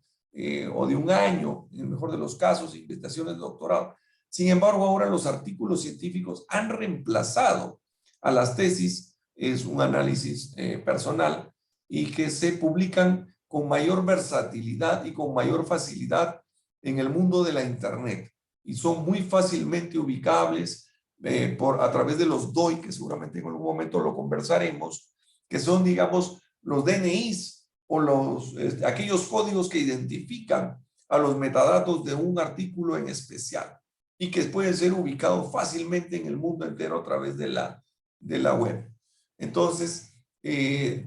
o de un año, en el mejor de los casos, investigaciones de doctorado. Sin embargo, ahora los artículos científicos han reemplazado a las tesis, es un análisis personal, y que se publican con mayor versatilidad y con mayor facilidad en el mundo de la Internet. Y son muy fácilmente ubicables a través de los DOI, que seguramente en algún momento lo conversaremos, que son, digamos, los DNIs o aquellos códigos que identifican a los metadatos de un artículo en especial y que pueden ser ubicados fácilmente en el mundo entero a través de la web. Entonces,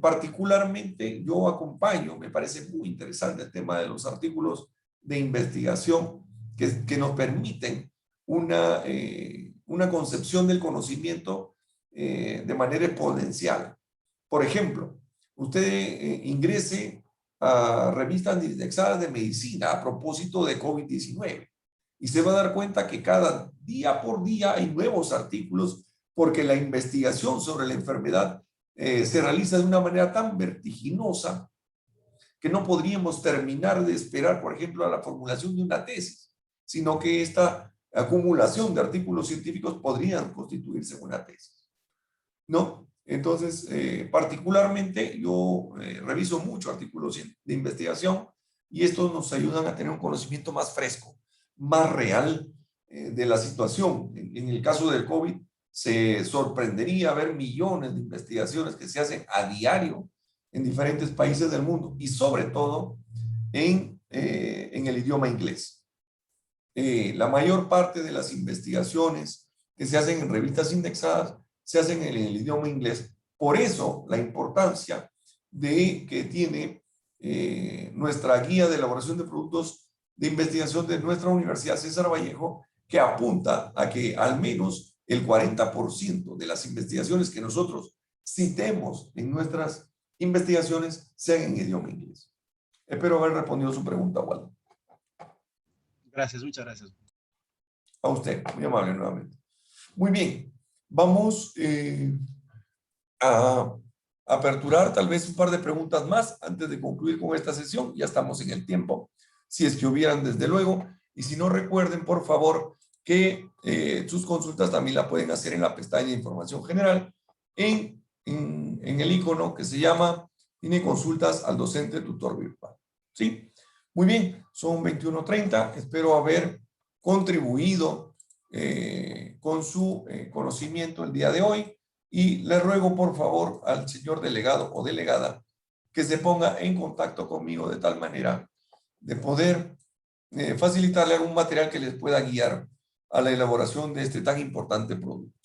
particularmente yo acompaño, me parece muy interesante el tema de los artículos de investigación que nos permiten una concepción del conocimiento de manera exponencial. Por ejemplo, usted ingrese a revistas indexadas de medicina a propósito de COVID-19 y se va a dar cuenta que cada día por día hay nuevos artículos porque la investigación sobre la enfermedad se realiza de una manera tan vertiginosa que no podríamos terminar de esperar, por ejemplo, a la formulación de una tesis, sino que esta acumulación de artículos científicos podrían constituirse en una tesis, ¿no? Entonces, particularmente yo reviso mucho artículos de investigación y estos nos ayudan a tener un conocimiento más fresco, más real de la situación. En el caso del COVID, se sorprendería ver millones de investigaciones que se hacen a diario en diferentes países del mundo y sobre todo en el idioma inglés. La mayor parte de las investigaciones que se hacen en revistas indexadas se hacen en el idioma inglés. Por eso la importancia de que tiene nuestra guía de elaboración de productos de investigación de nuestra Universidad César Vallejo, que apunta a que al menos el 40% de las investigaciones que nosotros citemos en nuestras investigaciones sean en idioma inglés. Espero haber respondido su pregunta, Waldo. Gracias, muchas gracias. A usted, muy amable nuevamente. Muy bien, vamos a aperturar tal vez un par de preguntas más antes de concluir con esta sesión. Ya estamos en el tiempo, si es que hubieran desde luego. Y si no, recuerden por favor que sus consultas también la pueden hacer en la pestaña de información general en el icono que se llama tiene consultas al docente tutor virtual. ¿Sí? Muy bien, son 21:30. Espero haber contribuido con su conocimiento el día de hoy y le ruego por favor al señor delegado o delegada que se ponga en contacto conmigo de tal manera de poder facilitarle algún material que les pueda guiar a la elaboración de este tan importante producto.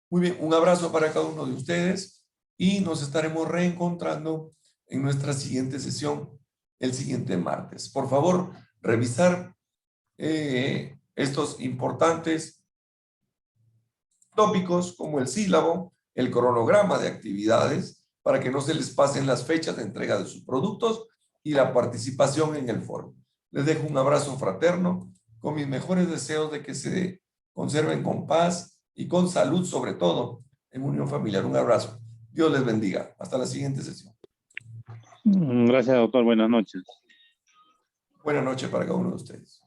Muy bien, un abrazo para cada uno de ustedes y nos estaremos reencontrando en nuestra siguiente sesión el siguiente martes. Por favor, revisar estos importantes tópicos como el sílabo, el cronograma de actividades, para que no se les pasen las fechas de entrega de sus productos y la participación en el foro. Les dejo un abrazo fraterno con mis mejores deseos de que se conserven con paz y con salud, sobre todo en unión familiar. Un abrazo. Dios les bendiga. Hasta la siguiente sesión. Gracias, doctor. Buenas noches. Buenas noches para cada uno de ustedes.